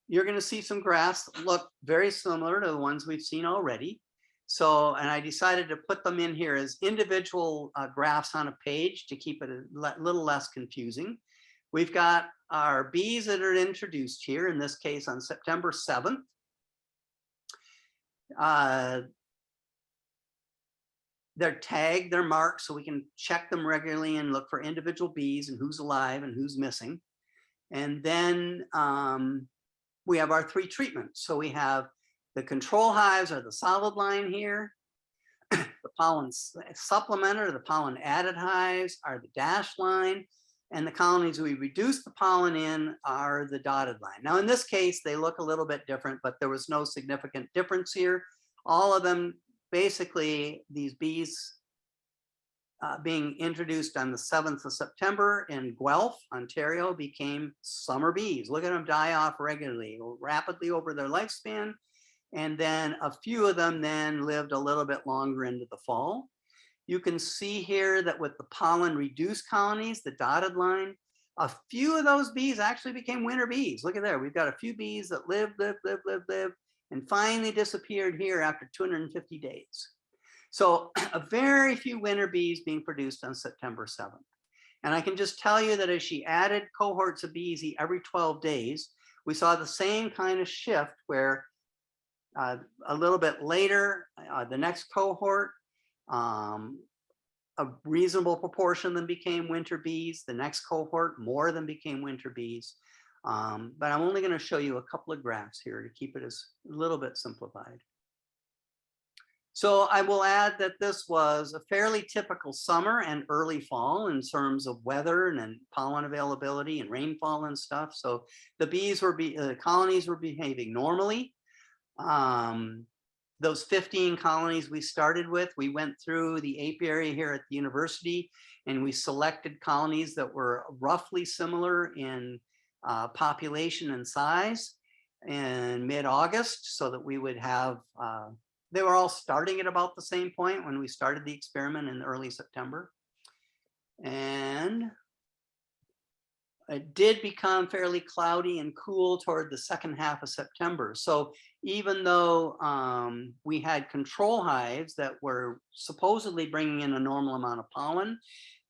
you're going to see some graphs that look very similar to the ones we've seen already. So, and I decided to put them in here as individual graphs on a page to keep it a little less confusing. We've got our bees that are introduced here, in this case on September 7th. They're tagged, they're marked, so we can check them regularly and look for individual bees and who's alive and who's missing. And then we have our 3 treatments. So we have the control hives are the solid line here. The pollen supplementer, the pollen added hives are the dashed line. And the colonies we reduce the pollen in are the dotted line. Now, in this case, they look a little bit different, but there was no significant difference here. All of them, basically, these bees being introduced on the 7th of September in Guelph, Ontario, became summer bees. Look at them die off regularly, rapidly over their lifespan. And then a few of them then lived a little bit longer into the fall. You can see here that with the pollen reduced colonies, the dotted line, a few of those bees actually became winter bees. Look at there, we've got a few bees that lived, and finally disappeared here after 250 days. So a very few winter bees being produced on September 7th. And I can just tell you that as she added cohorts of bees every 12 days, we saw the same kind of shift where a little bit later, the next cohort, a reasonable proportion of them became winter bees. The next cohort, more of them became winter bees. But I'm only going to show you a couple of graphs here to keep it as a little bit simplified. So I will add that this was a fairly typical summer and early fall in terms of weather and pollen availability and rainfall and stuff. So the the colonies were behaving normally. Those 15 colonies we started with, we went through the apiary here at the university, and we selected colonies that were roughly similar in population and size in mid-August, so that we would have, they were all starting at about the same point when we started the experiment in early September. And it did become fairly cloudy and cool toward the second half of September. So even though we had control hives that were supposedly bringing in a normal amount of pollen,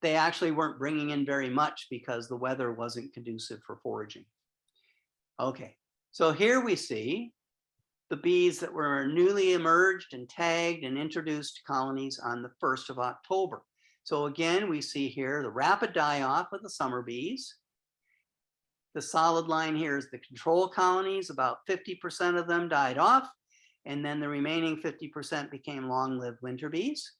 they actually weren't bringing in very much because the weather wasn't conducive for foraging. Okay, so here we see the bees that were newly emerged and tagged and introduced to colonies on the 1st of October. So again, we see here the rapid die-off of the summer bees. The solid line here is the control colonies. About 50% of them died off, and then the remaining 50% became long-lived winter bees.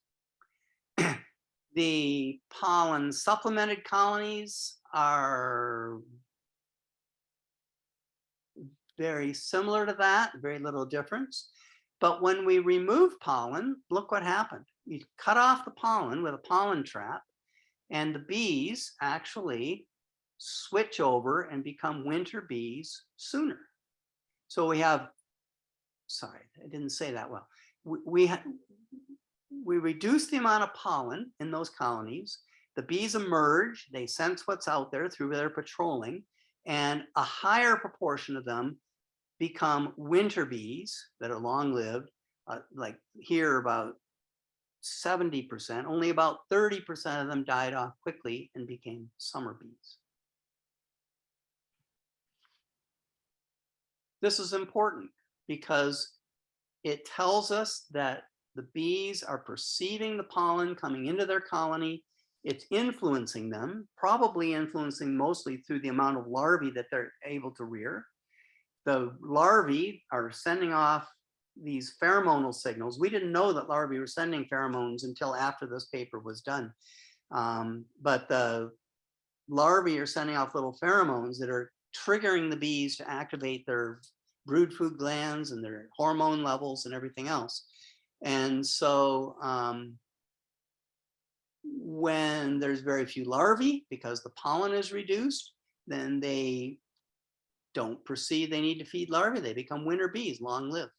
The pollen supplemented colonies are very similar to that, very little difference. But when we remove pollen, look what happened. You cut off the pollen with a pollen trap, and the bees actually switch over and become winter bees sooner. So we have, sorry, I didn't say that well. We reduce the amount of pollen in those colonies. The bees emerge, they sense what's out there through their patrolling, and a higher proportion of them become winter bees that are long-lived, like here about 70%, only about 30% of them died off quickly and became summer bees. This is important because it tells us that the bees are perceiving the pollen coming into their colony. It's influencing them, probably influencing mostly through the amount of larvae that they're able to rear. The larvae are sending off these pheromonal signals. We didn't know that larvae were sending pheromones until after this paper was done. But the larvae are sending off little pheromones that are triggering the bees to activate their brood food glands and their hormone levels and everything else. And so when there's very few larvae, because the pollen is reduced, then they don't perceive they need to feed larvae. They become winter bees, long-lived.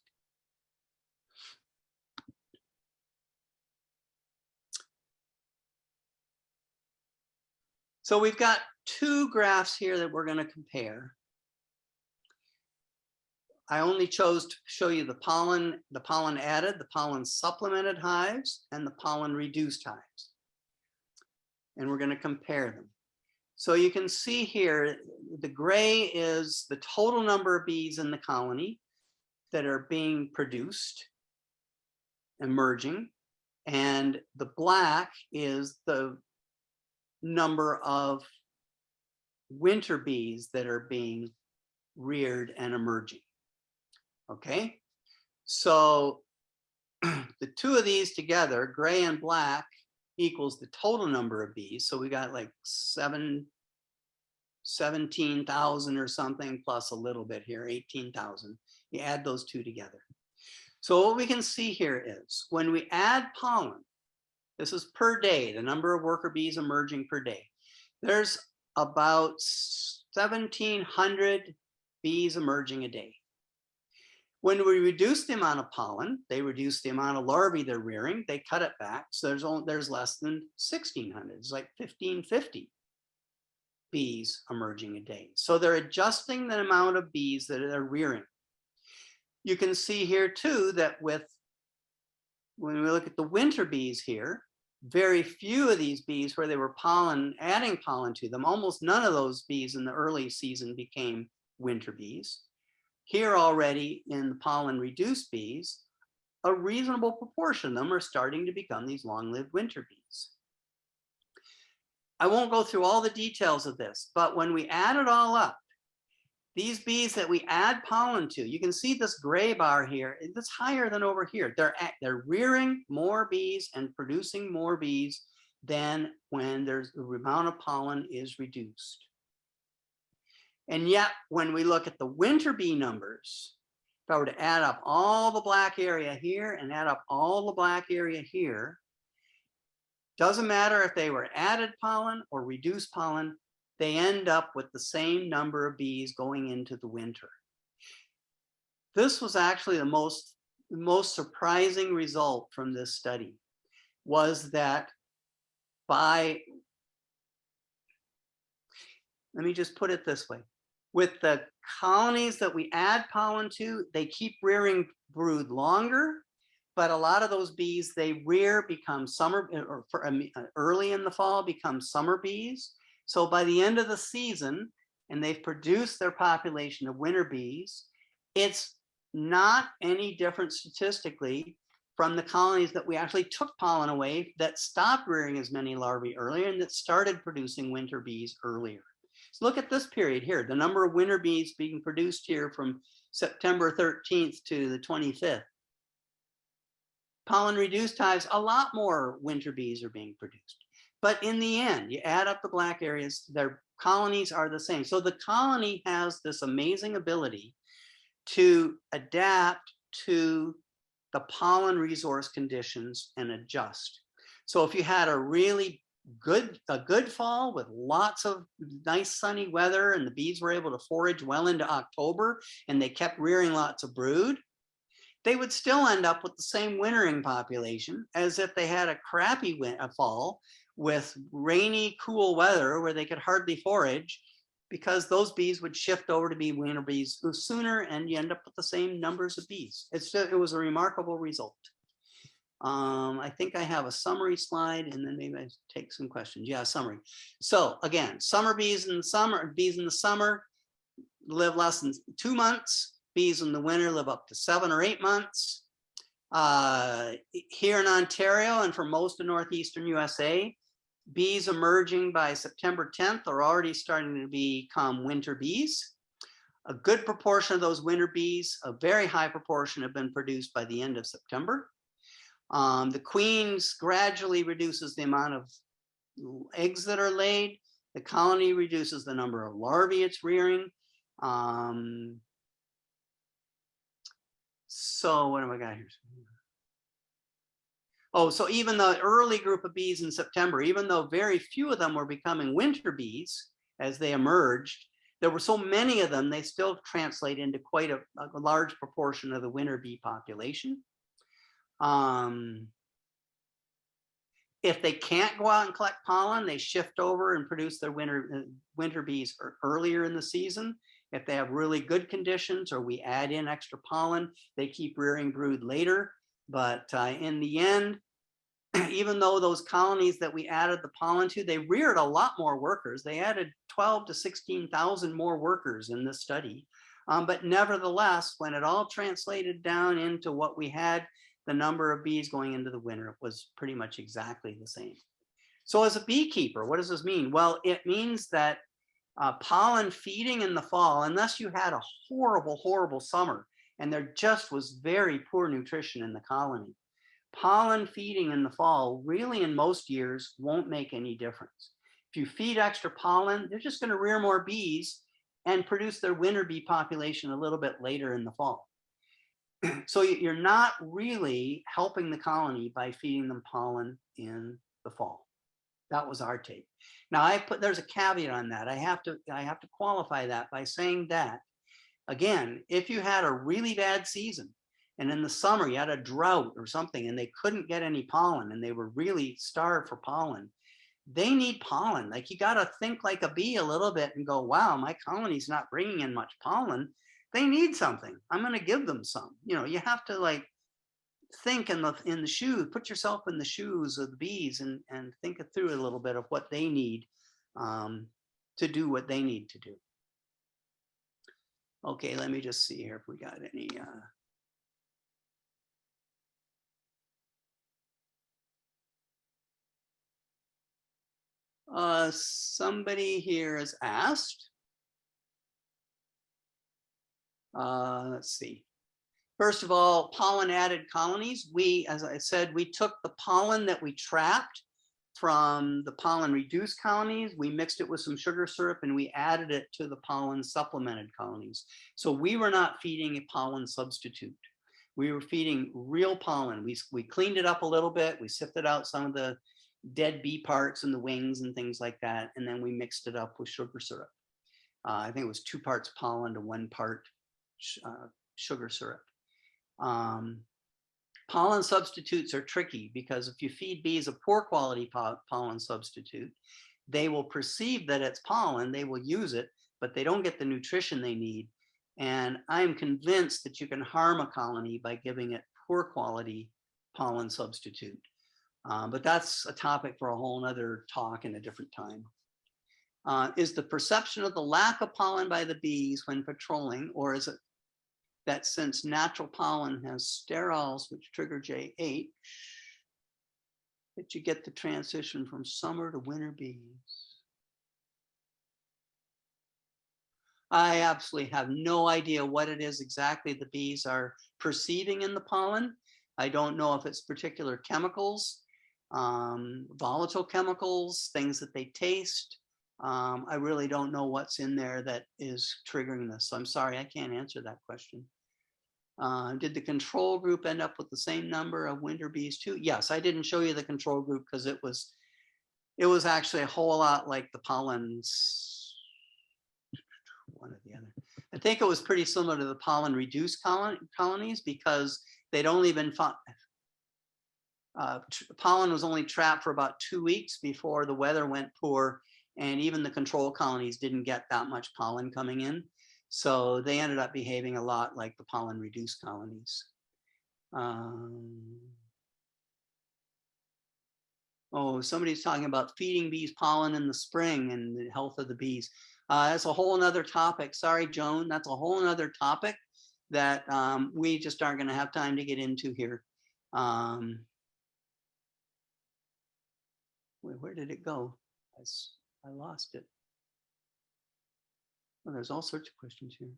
So we've got two graphs here that we're going to compare. I only chose to show you the pollen added, the pollen supplemented hives, and the pollen reduced hives. And we're going to compare them. So you can see here, the gray is the total number of bees in the colony that are being produced, emerging, and the black is the number of winter bees that are being reared and emerging. Okay, so the two of these together, gray and black, equals the total number of bees. So we got like 17,000 or something plus a little bit here, 18,000. You add those two together. So what we can see here is when we add pollen, this is per day, the number of worker bees emerging per day. There's about 1,700 bees emerging a day. When we reduce the amount of pollen, they reduce the amount of larvae they're rearing, they cut it back. So there's less than 1,600. It's like 1,550 bees emerging a day. So they're adjusting the amount of bees that they're rearing. You can see here too that when we look at the winter bees here, very few of these bees where they were adding pollen to them. Almost none of those bees in the early season became winter bees. Here already in the pollen reduced bees, a reasonable proportion of them are starting to become these long-lived winter bees. I won't go through all the details of this, but when we add it all up, these bees that we add pollen to, you can see this gray bar here, it's higher than over here. They're rearing more bees and producing more bees than when the amount of pollen is reduced. And yet, when we look at the winter bee numbers, if I were to add up all the black area here and add up all the black area here, doesn't matter if they were added pollen or reduced pollen, they end up with the same number of bees going into the winter. This was actually the most surprising result from this study, was that let me just put it this way. With the colonies that we add pollen to, they keep rearing brood longer, but a lot of those bees, they become summer, or early in the fall, become summer bees. So by the end of the season, and they've produced their population of winter bees, it's not any different statistically from the colonies that we actually took pollen away, that stopped rearing as many larvae earlier and that started producing winter bees earlier. So look at this period here, the number of winter bees being produced here from September 13th to the 25th. Pollen reduced hives, a lot more winter bees are being produced. But in the end, you add up the black areas, their colonies are the same. So the colony has this amazing ability to adapt to the pollen resource conditions and adjust. So if you had a really good fall with lots of nice sunny weather and the bees were able to forage well into October and they kept rearing lots of brood, they would still end up with the same wintering population as if they had a crappy fall with rainy, cool weather where they could hardly forage, because those bees would shift over to be winter bees sooner and you end up with the same numbers of bees. It was a remarkable result. I think I have a summary slide and then maybe I take some questions. Yeah, summary. So again, summer bees in the summer live less than 2 months. Bees in the winter live up to 7 or 8 months. Here in Ontario and for most of northeastern USA, bees emerging by September 10th are already starting to become winter bees. A good proportion of those winter bees, a very high proportion, have been produced by the end of September. The queens gradually reduces the amount of eggs that are laid. The colony reduces the number of larvae it's rearing. So what have I got here? Oh, so even the early group of bees in September, even though very few of them were becoming winter bees as they emerged, there were so many of them, they still translate into quite a large proportion of the winter bee population. If they can't go out and collect pollen, they shift over and produce their winter bees earlier in the season. If they have really good conditions or we add in extra pollen, they keep rearing brood later. But in the end, even though those colonies that we added the pollen to, they reared a lot more workers. They added 12 to 16,000 more workers in this study. But nevertheless, when it all translated down into what we had, the number of bees going into the winter was pretty much exactly the same. So as a beekeeper, what does this mean? Well, it means that pollen feeding in the fall, unless you had a horrible, horrible summer and there just was very poor nutrition in the colony, pollen feeding in the fall really in most years won't make any difference. If you feed extra pollen, they're just going to rear more bees and produce their winter bee population a little bit later in the fall. So you're not really helping the colony by feeding them pollen in the fall. That was our take. Now there's a caveat on that. I have to qualify that by saying that, again, if you had a really bad season and in the summer you had a drought or something and they couldn't get any pollen and they were really starved for pollen, they need pollen. Like, you got to think like a bee a little bit and go, wow, my colony's not bringing in much pollen. They need something. I'm going to give them some. You know, you have to like think in the shoes, put yourself in the shoes of the bees and think it through a little bit of what they need to do what they need to do. Okay, let me just see here if we got any. Somebody here has asked. Let's see. First of all, pollen added colonies. We, as I said, we took the pollen that we trapped from the pollen reduced colonies, we mixed it with some sugar syrup and we added it to the pollen supplemented colonies. So we were not feeding a pollen substitute. We were feeding real pollen. We cleaned it up a little bit. We sifted out some of the dead bee parts and the wings and things like that. And then we mixed it up with sugar syrup. I think it was 2 parts pollen to 1 part sugar syrup. Pollen substitutes are tricky because if you feed bees a poor quality pollen substitute, they will perceive that it's pollen, they will use it, but they don't get the nutrition they need. And I'm convinced that you can harm a colony by giving it poor quality pollen substitute. But that's a topic for a whole nother talk in a different time. Is the perception of the lack of pollen by the bees when patrolling, or is it that since natural pollen has sterols which trigger JH, that you get the transition from summer to winter bees? I absolutely have no idea what it is exactly the bees are perceiving in the pollen. I don't know if it's particular chemicals, volatile chemicals, things that they taste. I really don't know what's in there that is triggering this. So I'm sorry, I can't answer that question. Did the control group end up with the same number of winter bees too? Yes, I didn't show you the control group because it was actually a whole lot like the pollens, one or the other. I think it was pretty similar to the pollen reduced colonies because they'd only been pollen was only trapped for about 2 weeks before the weather went poor, and even the control colonies didn't get that much pollen coming in. So they ended up behaving a lot like the pollen reduced colonies. Oh, somebody's talking about feeding bees pollen in the spring and the health of the bees. That's a whole nother topic. Sorry, Joan, that's a whole nother topic that we just aren't going to have time to get into here. Where did it go? I lost it. Well, there's all sorts of questions here.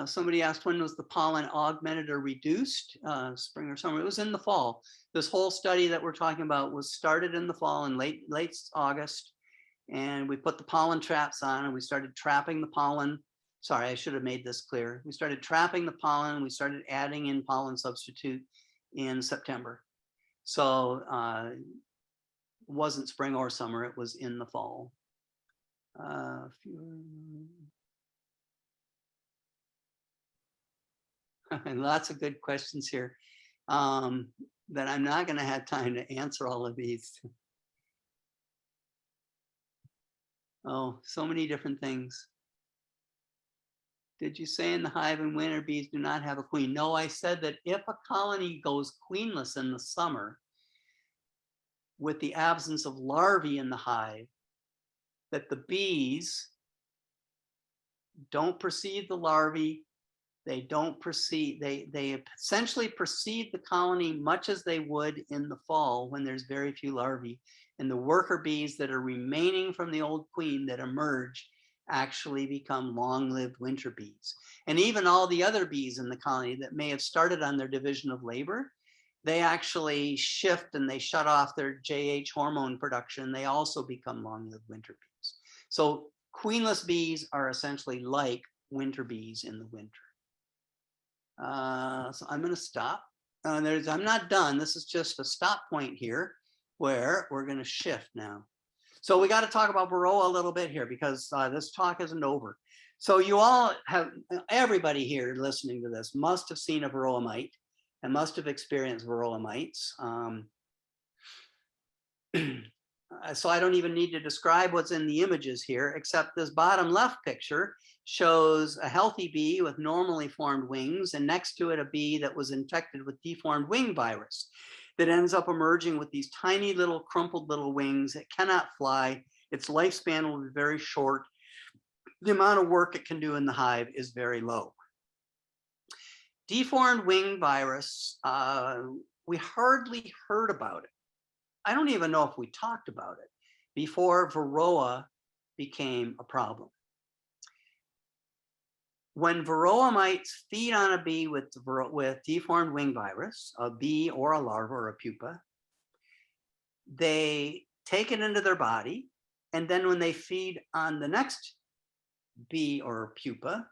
Somebody asked, when was the pollen augmented or reduced? Spring or summer? It was in the fall. This whole study that we're talking about was started in the fall in late August. And we put the pollen traps on and we started trapping the pollen. Sorry, I should have made this clear. We started trapping the pollen. We started adding in pollen substitute in September. So it wasn't spring or summer, it was in the fall. Lots of good questions here that I'm not going to have time to answer all of these. Oh, so many different things. Did you say in the hive in winter bees do not have a queen? No, I said that if a colony goes queenless in the summer with the absence of larvae in the hive, that the bees don't perceive the larvae, they essentially perceive the colony much as they would in the fall when there's very few larvae. And the worker bees that are remaining from the old queen that emerge actually become long-lived winter bees. And even all the other bees in the colony that may have started on their division of labor, they actually shift and they shut off their JH hormone production. They also become long-lived winter bees. So queenless bees are essentially like winter bees in the winter. So I'm going to stop. I'm not done. This is just a stop point here where we're going to shift now. So we got to talk about Varroa a little bit here because this talk isn't over. So you all have, everybody here listening to this must have seen a Varroa mite and must have experienced Varroa mites. So I don't even need to describe what's in the images here, except this bottom left picture shows a healthy bee with normally formed wings, and next to it a bee that was infected with deformed wing virus that ends up emerging with these tiny little crumpled little wings. It cannot fly. Its lifespan will be very short. The amount of work it can do in the hive is very low. Deformed wing virus, we hardly heard about it. I don't even know if we talked about it before Varroa became a problem. When Varroa mites feed on a bee with deformed wing virus, a bee or a larva or a pupa, they take it into their body, and then when they feed on the next bee or pupa,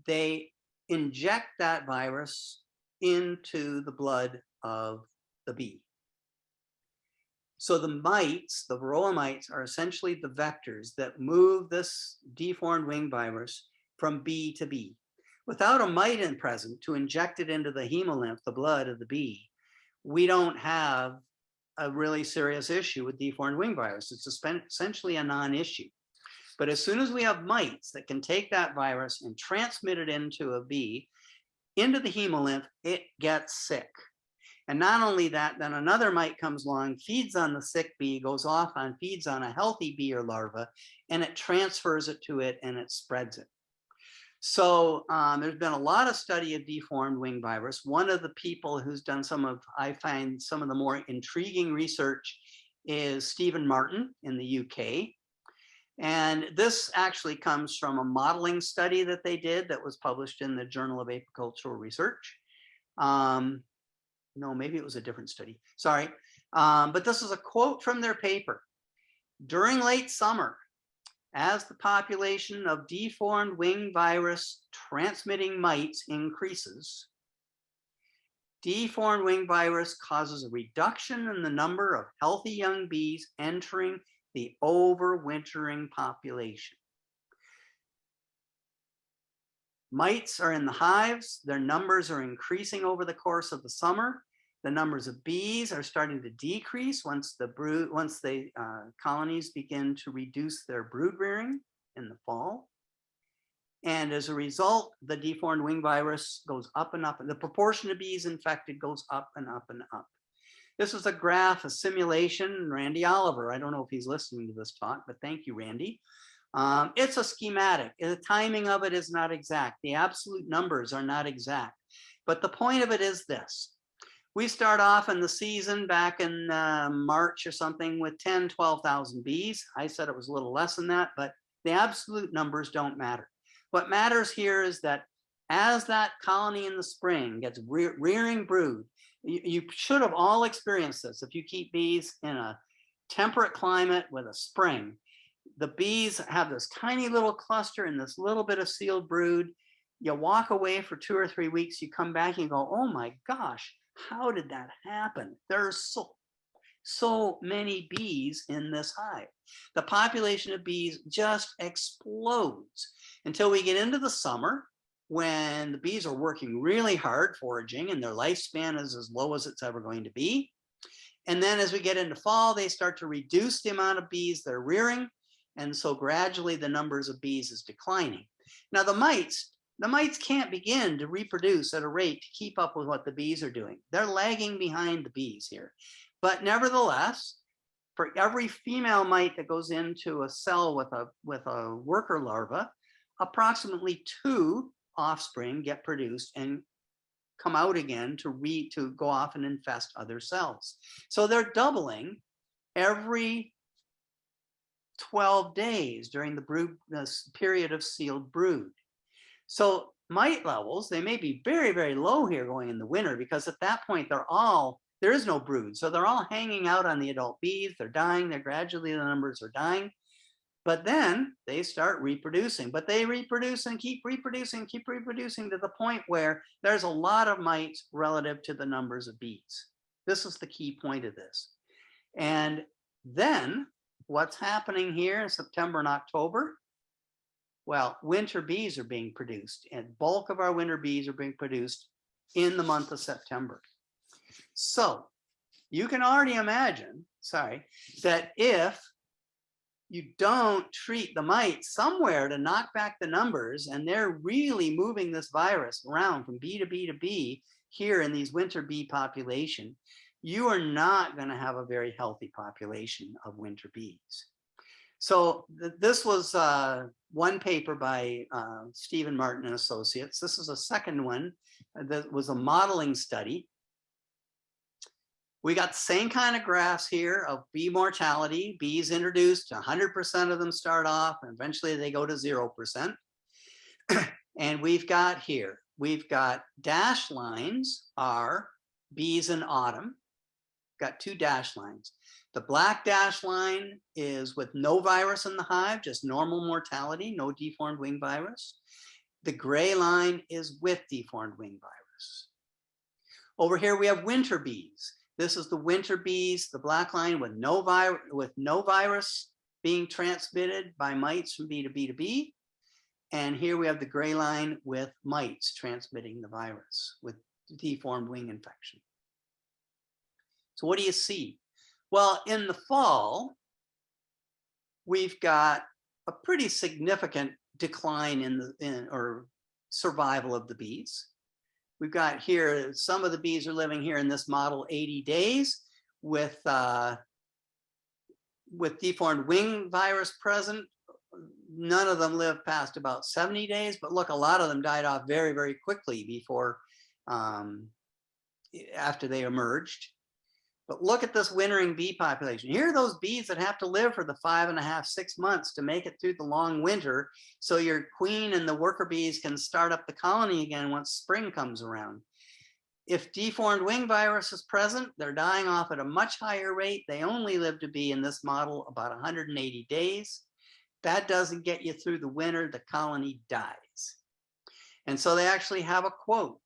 they inject that virus into the blood of the bee. So the mites, the Varroa mites, are essentially the vectors that move this deformed wing virus from bee to bee. Without a mite in present to inject it into the hemolymph, the blood of the bee, we don't have a really serious issue with deformed wing virus. It's essentially a non-issue. But as soon as we have mites that can take that virus and transmit it into a bee, into the hemolymph, it gets sick. And not only that, then another mite comes along, feeds on the sick bee, goes off and feeds on a healthy bee or larva, and it transfers it to it and it spreads it. So there's been a lot of study of deformed wing virus. One of the people who's done I find some of the more intriguing research is Stephen Martin in the UK. And this actually comes from a modeling study that they did that was published in the Journal of Apicultural Research. No, maybe it was a different study. Sorry. But this is a quote from their paper. During late summer, as the population of deformed wing virus transmitting mites increases, deformed wing virus causes a reduction in the number of healthy young bees entering the overwintering population. Mites are in the hives. Their numbers are increasing over the course of the summer. The numbers of bees are starting to decrease once the colonies begin to reduce their brood rearing in the fall. And as a result, the deformed wing virus goes up and up, and the proportion of bees infected goes up and up and up. This is a graph, a simulation. Randy Oliver, I don't know if he's listening to this talk, but thank you, Randy. It's a schematic. The timing of it is not exact. The absolute numbers are not exact. But the point of it is this. We start off in the season back in March or something with 10, 12,000 bees. I said it was a little less than that, but the absolute numbers don't matter. What matters here is that as that colony in the spring gets rearing brood, you should have all experienced this. If you keep bees in a temperate climate with a spring, the bees have this tiny little cluster and this little bit of sealed brood. You walk away for 2 or 3 weeks, you come back and you go, oh my gosh, how did that happen? There's so many bees in this hive. The population of bees just explodes until we get into the summer, when the bees are working really hard foraging and their lifespan is as low as it's ever going to be. And then as we get into fall, they start to reduce the amount of bees they're rearing. And so gradually the numbers of bees is declining. Now the mites can't begin to reproduce at a rate to keep up with what the bees are doing. They're lagging behind the bees here. But nevertheless, for every female mite that goes into a cell with a worker larva, approximately 2 offspring get produced and come out again to go off and infest other cells. So they're doubling every 12 days during this period of sealed brood. So mite levels, they may be very, very low here going in the winter, because at that point there is no brood. So they're all hanging out on the adult bees. They're dying. Gradually the numbers are dying. But then they start reproducing, but they reproduce and keep reproducing to the point where there's a lot of mites relative to the numbers of bees. This is the key point of this. And then what's happening here in September and October? Well, winter bees are being produced, and bulk of our winter bees are being produced in the month of September. So you can already imagine, that if you don't treat the mites somewhere to knock back the numbers, and they're really moving this virus around from bee to bee to bee here in these winter bee population, you are not going to have a very healthy population of winter bees. So this was one paper by Stephen Martin and Associates. This is a second one that was a modeling study. We got the same kind of graphs here of bee mortality. Bees introduced, 100% of them start off, and eventually they go to 0%. And we've got here, we've got dashed lines are bees in autumn. Got two dashed lines. The black dashed line is with no virus in the hive, just normal mortality, no deformed wing virus. The gray line is with deformed wing virus. Over here we have winter bees. This is the winter bees, the black line with no virus being transmitted by mites from bee to bee to bee. And here we have the gray line with mites transmitting the virus with deformed wing infection. So what do you see? Well, in the fall, we've got a pretty significant decline in survival of the bees. We've got here, some of the bees are living here in this model 80 days with deformed wing virus present. None of them live past about 70 days, but look, a lot of them died off very, very quickly before, after they emerged. But look at this wintering bee population. Here are those bees that have to live for the 5.5, 6 months to make it through the long winter, so your queen and the worker bees can start up the colony again once spring comes around. If deformed wing virus is present, they're dying off at a much higher rate. They only live to be, in this model, about 180 days. That doesn't get you through the winter, the colony dies. And so they actually have a quote.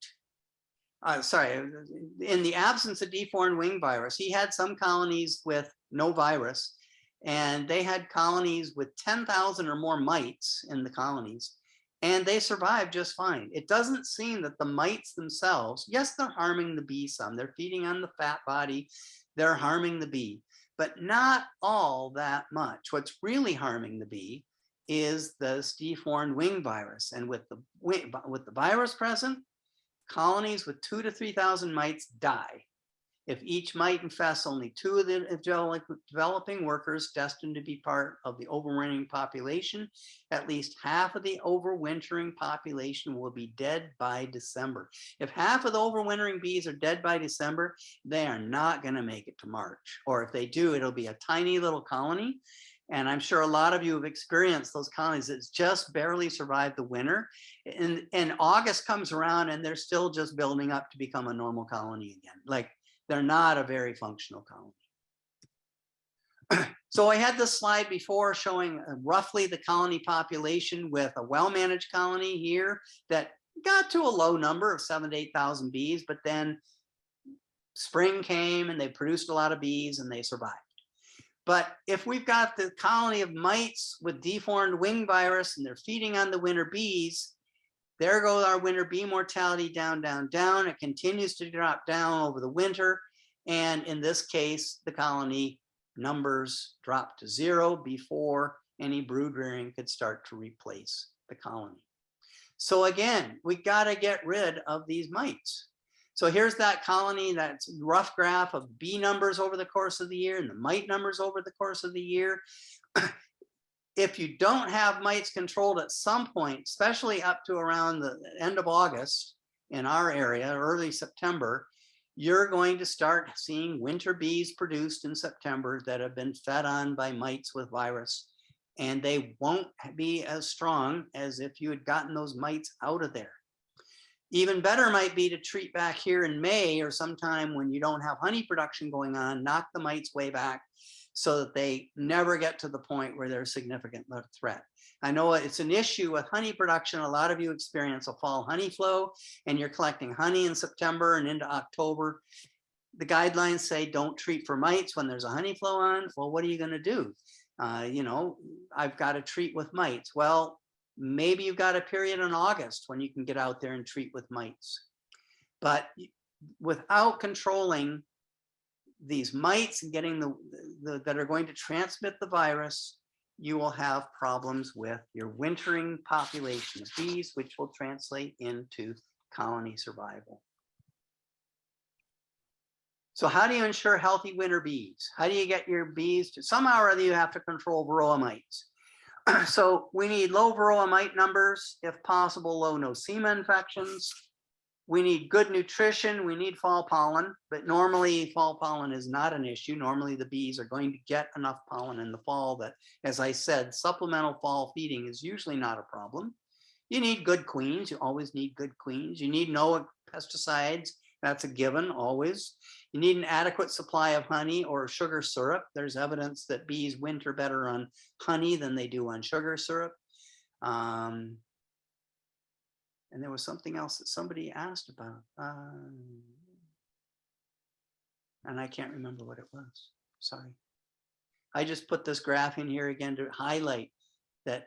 In the absence of deformed wing virus, he had some colonies with no virus, and they had colonies with 10,000 or more mites in the colonies, and they survived just fine. It doesn't seem that the mites themselves, yes, they're harming the bee some, they're feeding on the fat body, they're harming the bee, but not all that much. What's really harming the bee is this deformed wing virus, and with the virus present, colonies with 2,000 to 3,000 mites die. If each mite infests only 2 of the developing workers destined to be part of the overwintering population, at least half of the overwintering population will be dead by December. If half of the overwintering bees are dead by December, they are not going to make it to March. Or if they do, it'll be a tiny little colony. And I'm sure a lot of you have experienced those colonies that just barely survived the winter. And August comes around and they're still just building up to become a normal colony again. Like, they're not a very functional colony. So I had this slide before showing roughly the colony population with a well-managed colony here that got to a low number of 7,000 to 8,000 bees, but then spring came and they produced a lot of bees and they survived. But if we've got the colony of mites with deformed wing virus and they're feeding on the winter bees, there goes our winter bee mortality down, down, down. It continues to drop down over the winter. And in this case, the colony numbers drop to 0 before any brood rearing could start to replace the colony. So again, we got to get rid of these mites. So here's that colony, that's rough graph of bee numbers over the course of the year and the mite numbers over the course of the year. If you don't have mites controlled at some point, especially up to around the end of August in our area, early September, you're going to start seeing winter bees produced in September that have been fed on by mites with virus. And they won't be as strong as if you had gotten those mites out of there. Even better might be to treat back here in May or sometime when you don't have honey production going on, knock the mites way back so that they never get to the point where they're a significant threat. I know it's an issue with honey production. A lot of you experience a fall honey flow and you're collecting honey in September and into October. The guidelines say don't treat for mites when there's a honey flow on. Well, what are you going to do? I've got to treat with mites. Well, maybe you've got a period in August when you can get out there and treat with mites. But without controlling these mites and getting that are going to transmit the virus, you will have problems with your wintering population of bees, which will translate into colony survival. So how do you ensure healthy winter bees? How do you get your bees to, somehow or other you have to control Varroa mites. So we need low Varroa mite numbers, if possible, low nosema infections. We need good nutrition. We need fall pollen, but normally fall pollen is not an issue. Normally the bees are going to get enough pollen in the fall that, as I said, supplemental fall feeding is usually not a problem. You need good queens. You always need good queens. You need no pesticides. That's a given, always. You need an adequate supply of honey or sugar syrup. There's evidence that bees winter better on honey than they do on sugar syrup. And there was something else that somebody asked about. And I can't remember what it was. Sorry. I just put this graph in here again to highlight that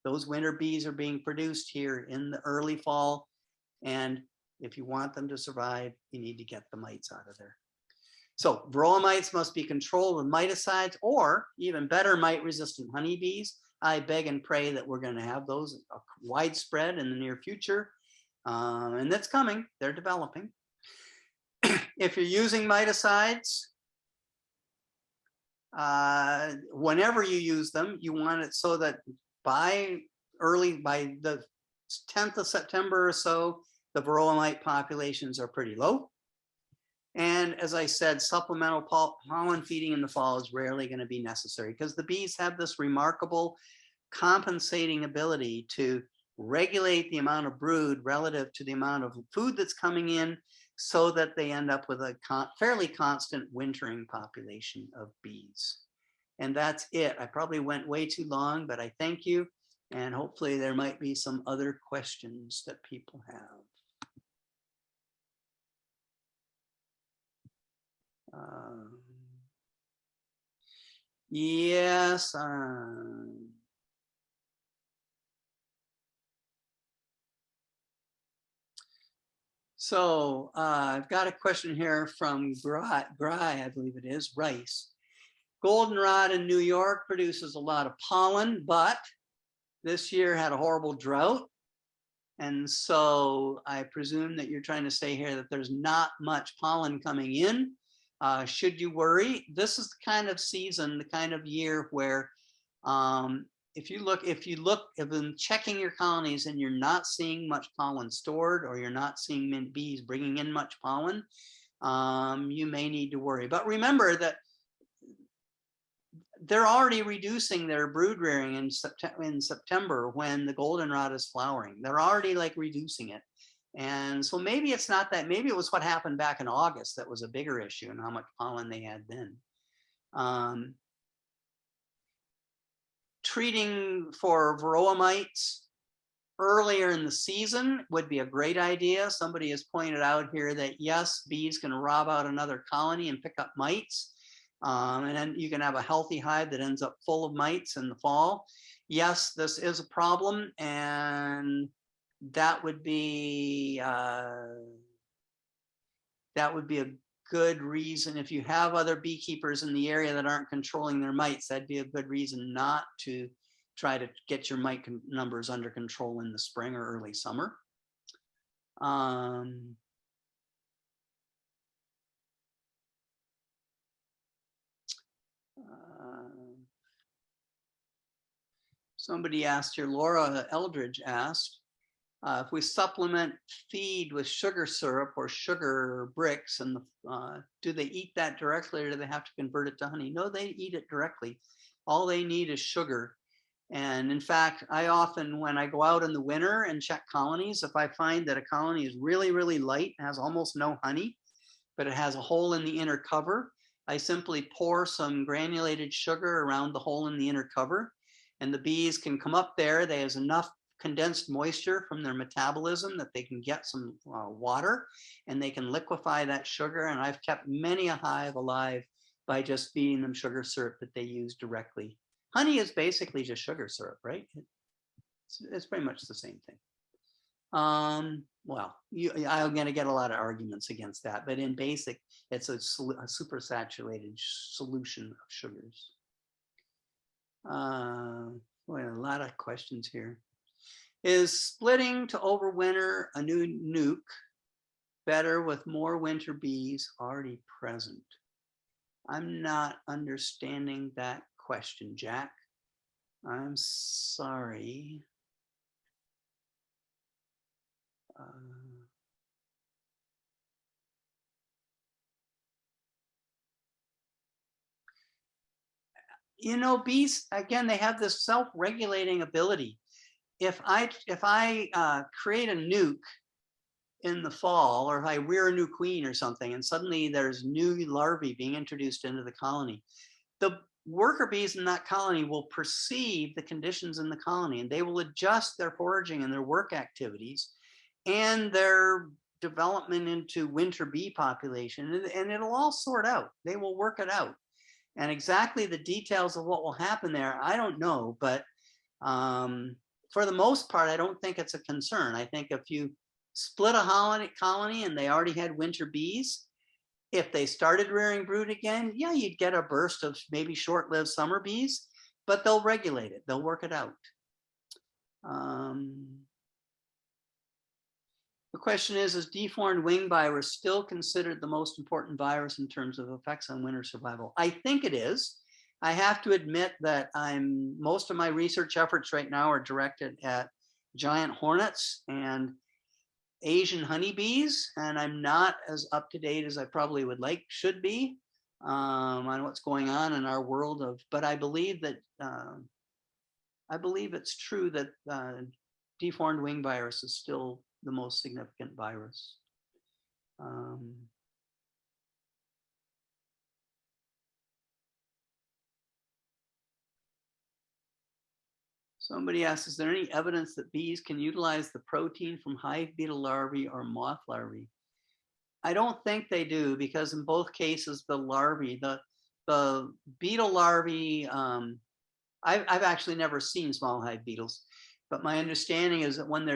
those winter bees are being produced here in the early fall. And if you want them to survive, you need to get the mites out of there. So Varroa mites must be controlled with miticides, or even better, mite-resistant honeybees. I beg and pray that we're going to have those widespread in the near future. And that's coming. They're developing. If you're using miticides, whenever you use them, you want it so that by the 10th of September or so, the Varroa mite populations are pretty low. And as I said, supplemental pollen feeding in the fall is rarely going to be necessary because the bees have this remarkable compensating ability to regulate the amount of brood relative to the amount of food that's coming in so that they end up with a fairly constant wintering population of bees. And that's it. I probably went way too long, but I thank you. And hopefully there might be some other questions that people have. Yes. So I've got a question here from Gry, I believe it is, Rice. Goldenrod in New York produces a lot of pollen, but this year had a horrible drought. And so I presume that you're trying to say here that there's not much pollen coming in. Should you worry? This is the kind of season, the kind of year where if you've been checking your colonies and you're not seeing much pollen stored, or you're not seeing bees bringing in much pollen, you may need to worry. But remember that they're already reducing their brood rearing in September when the goldenrod is flowering. They're already like reducing it. And so maybe it's not that, maybe it was what happened back in August that was a bigger issue and how much pollen they had then. Treating for Varroa mites earlier in the season would be a great idea. Somebody has pointed out here that yes, bees can rob out another colony and pick up mites. And then you can have a healthy hive that ends up full of mites in the fall. Yes, this is a problem, and that would be a good reason. If you have other beekeepers in the area that aren't controlling their mites, that'd be a good reason not to try to get your mite numbers under control in the spring or early summer. Somebody asked here, Laura Eldridge asked, if we supplement feed with sugar syrup or sugar bricks, and do they eat that directly, or do they have to convert it to honey? No, they eat it directly. All they need is sugar. And in fact, I often, when I go out in the winter and check colonies, if I find that a colony is really, really light, has almost no honey, but it has a hole in the inner cover, I simply pour some granulated sugar around the hole in the inner cover, and the bees can come up there. There's enough condensed moisture from their metabolism that they can get some water, and they can liquefy that sugar. And I've kept many a hive alive by just feeding them sugar syrup that they use directly. Honey is basically just sugar syrup, right? It's pretty much the same thing. Well, I'm going to get a lot of arguments against that, but in basic, it's a supersaturated solution of sugars. Boy, a lot of questions here. Is splitting to overwinter a new nuke better with more winter bees already present? I'm not understanding that question, Jack. I'm sorry. You know, bees, again, they have this self-regulating ability. If I create a nuke in the fall, or if I rear a new queen or something, and suddenly there's new larvae being introduced into the colony, the worker bees in that colony will perceive the conditions in the colony, and they will adjust their foraging and their work activities and their development into winter bee population, and it'll all sort out. They will work it out. And exactly the details of what will happen there, I don't know, but for the most part, I don't think it's a concern. I think if you split a colony and they already had winter bees, if they started rearing brood again, yeah, you'd get a burst of maybe short-lived summer bees, but they'll regulate it. They'll work it out. The question is deformed wing virus still considered the most important virus in terms of effects on winter survival? I think it is. I have to admit that most of my research efforts right now are directed at giant hornets and Asian honeybees, and I'm not as up to date as I probably should be on what's going on in our world but I believe that I believe it's true that deformed wing virus is still the most significant virus. Somebody asks, is there any evidence that bees can utilize the protein from hive beetle larvae or moth larvae? I don't think they do, because in both cases, the larvae, the beetle larvae, I've actually never seen small hive beetles, but my understanding is that when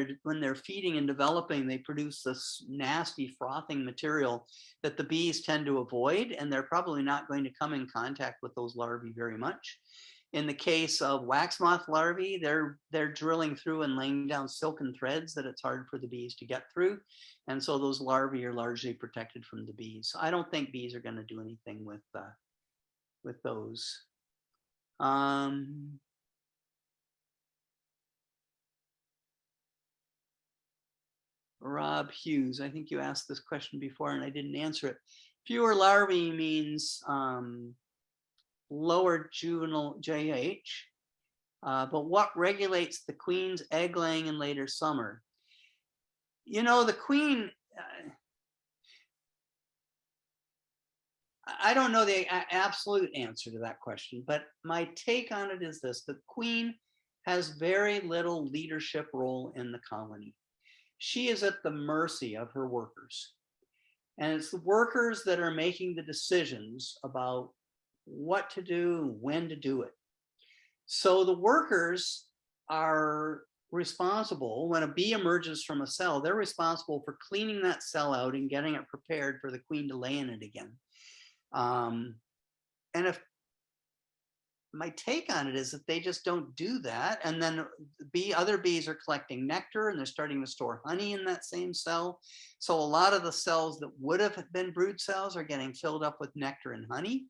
they're feeding and developing, they produce this nasty frothing material that the bees tend to avoid, and they're probably not going to come in contact with those larvae very much. In the case of wax moth larvae, they're drilling through and laying down silken threads that it's hard for the bees to get through. And so those larvae are largely protected from the bees. So I don't think bees are going to do anything with those. Rob Hughes, I think you asked this question before and I didn't answer it. Fewer larvae means lower juvenile JH, but what regulates the queen's egg laying in later summer? You know, the queen, I don't know the absolute answer to that question, but my take on it is this: the queen has very little leadership role in the colony. She is at the mercy of her workers. And it's the workers that are making the decisions about what to do, when to do it. So the workers are responsible, when a bee emerges from a cell, they're responsible for cleaning that cell out and getting it prepared for the queen to lay in it again. And if my take on it is that they just don't do that, and then other bees are collecting nectar and they're starting to store honey in that same cell. So a lot of the cells that would have been brood cells are getting filled up with nectar and honey.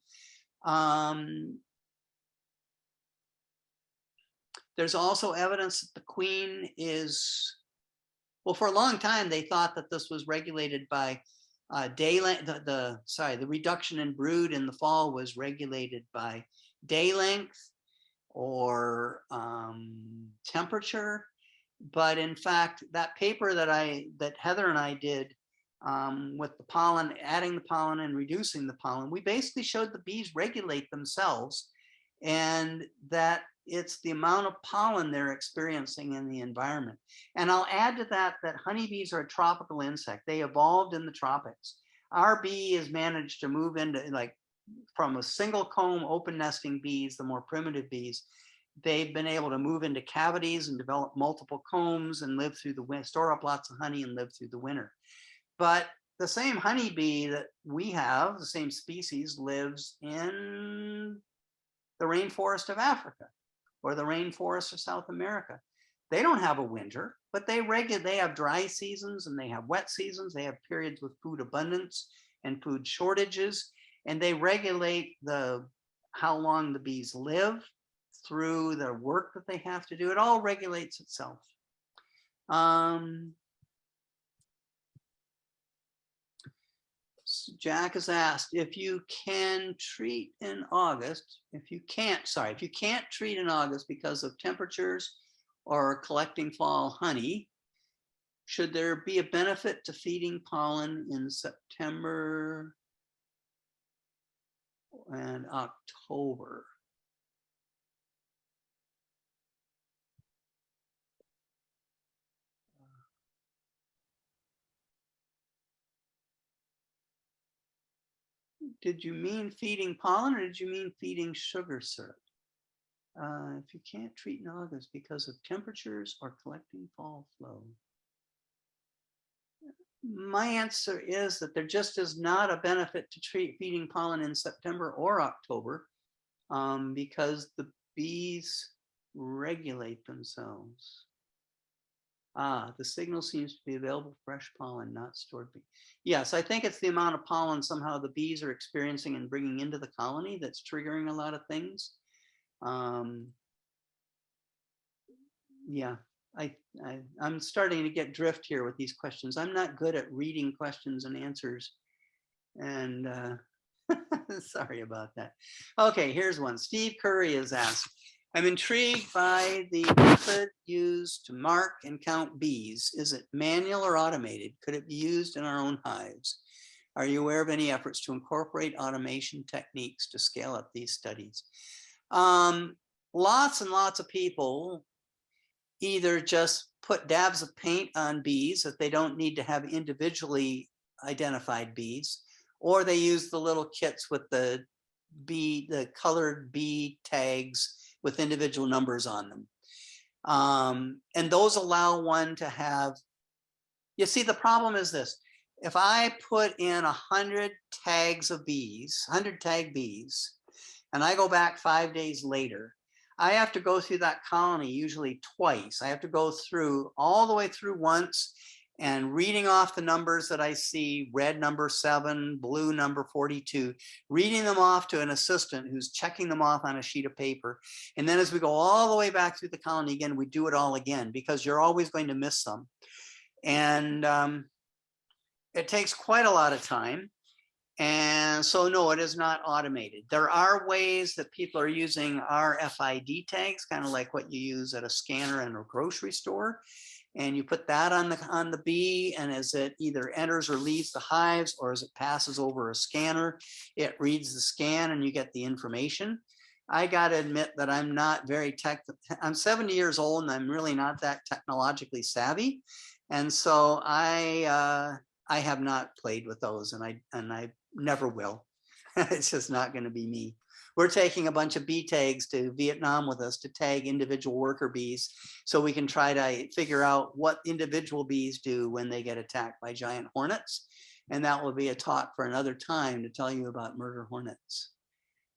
There's also evidence that the queen is, well, for a long time they thought that this was regulated by day length. The reduction in brood in the fall was regulated by day length or temperature, but in fact, that paper that Heather and I did with the pollen, adding the pollen and reducing the pollen, we basically showed the bees regulate themselves, and that it's the amount of pollen they're experiencing in the environment. And I'll add to that honeybees are a tropical insect. They evolved in the tropics. Our bee has managed to move into, like, from a single comb open nesting bees, the more primitive bees, they've been able to move into cavities and develop multiple combs and live through the winter, store up lots of honey and live through the winter. But the same honeybee that we have, the same species, lives in the rainforest of Africa or the rainforest of South America. They don't have a winter, but they have dry seasons and they have wet seasons. They have periods with food abundance and food shortages, and they regulate how long the bees live through the work that they have to do. It all regulates itself. Jack has asked if you can treat in August, if you can't treat in August because of temperatures or collecting fall honey, should there be a benefit to feeding pollen in September and October? Did you mean feeding pollen or did you mean feeding sugar syrup? If you can't treat in August because of temperatures or collecting fall flow. My answer is that there just is not a benefit to feeding pollen in September or October because the bees regulate themselves. The signal seems to be available fresh pollen, not stored bee. Yes, I think it's the amount of pollen somehow the bees are experiencing and bringing into the colony that's triggering a lot of things. Yeah, I'm starting to get drift here with these questions. I'm not good at reading questions and answers. And sorry about that. Okay, here's one. Steve Curry has asked, I'm intrigued by the method used to mark and count bees. Is it manual or automated? Could it be used in our own hives? Are you aware of any efforts to incorporate automation techniques to scale up these studies? Lots and lots of people either just put dabs of paint on bees that they don't need to have individually identified bees, or they use the little kits with the colored bee tags with individual numbers on them. And those allow one to have, you see, the problem is this. If I put in 100 tags of bees, 100 tag bees, and I go back 5 days later, I have to go through that colony usually twice. I have to go through all the way through once and reading off the numbers that I see, red number 7, blue number 42, reading them off to an assistant who's checking them off on a sheet of paper. And then as we go all the way back through the colony again, we do it all again because you're always going to miss some. And it takes quite a lot of time. And so, no, it is not automated. There are ways that people are using RFID tags, kind of like what you use at a scanner in a grocery store. And you put that on the bee, and as it either enters or leaves the hives, or as it passes over a scanner, it reads the scan and you get the information. I got to admit that I'm not very I'm 70 years old and I'm really not that technologically savvy. And so I have not played with those, and I never will. It's just not going to be me. We're taking a bunch of bee tags to Vietnam with us to tag individual worker bees so we can try to figure out what individual bees do when they get attacked by giant hornets. And that will be a talk for another time to tell you about murder hornets.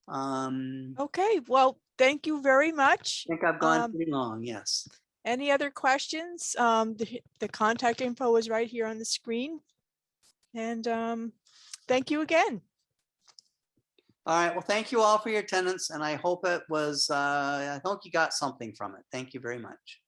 Okay, well, thank you very much. I think I've gone pretty long, yes. Any other questions? The contact info is right here on the screen. And thank you again. All right, well, thank you all for your attendance, and I hope it was, I hope you got something from it. Thank you very much.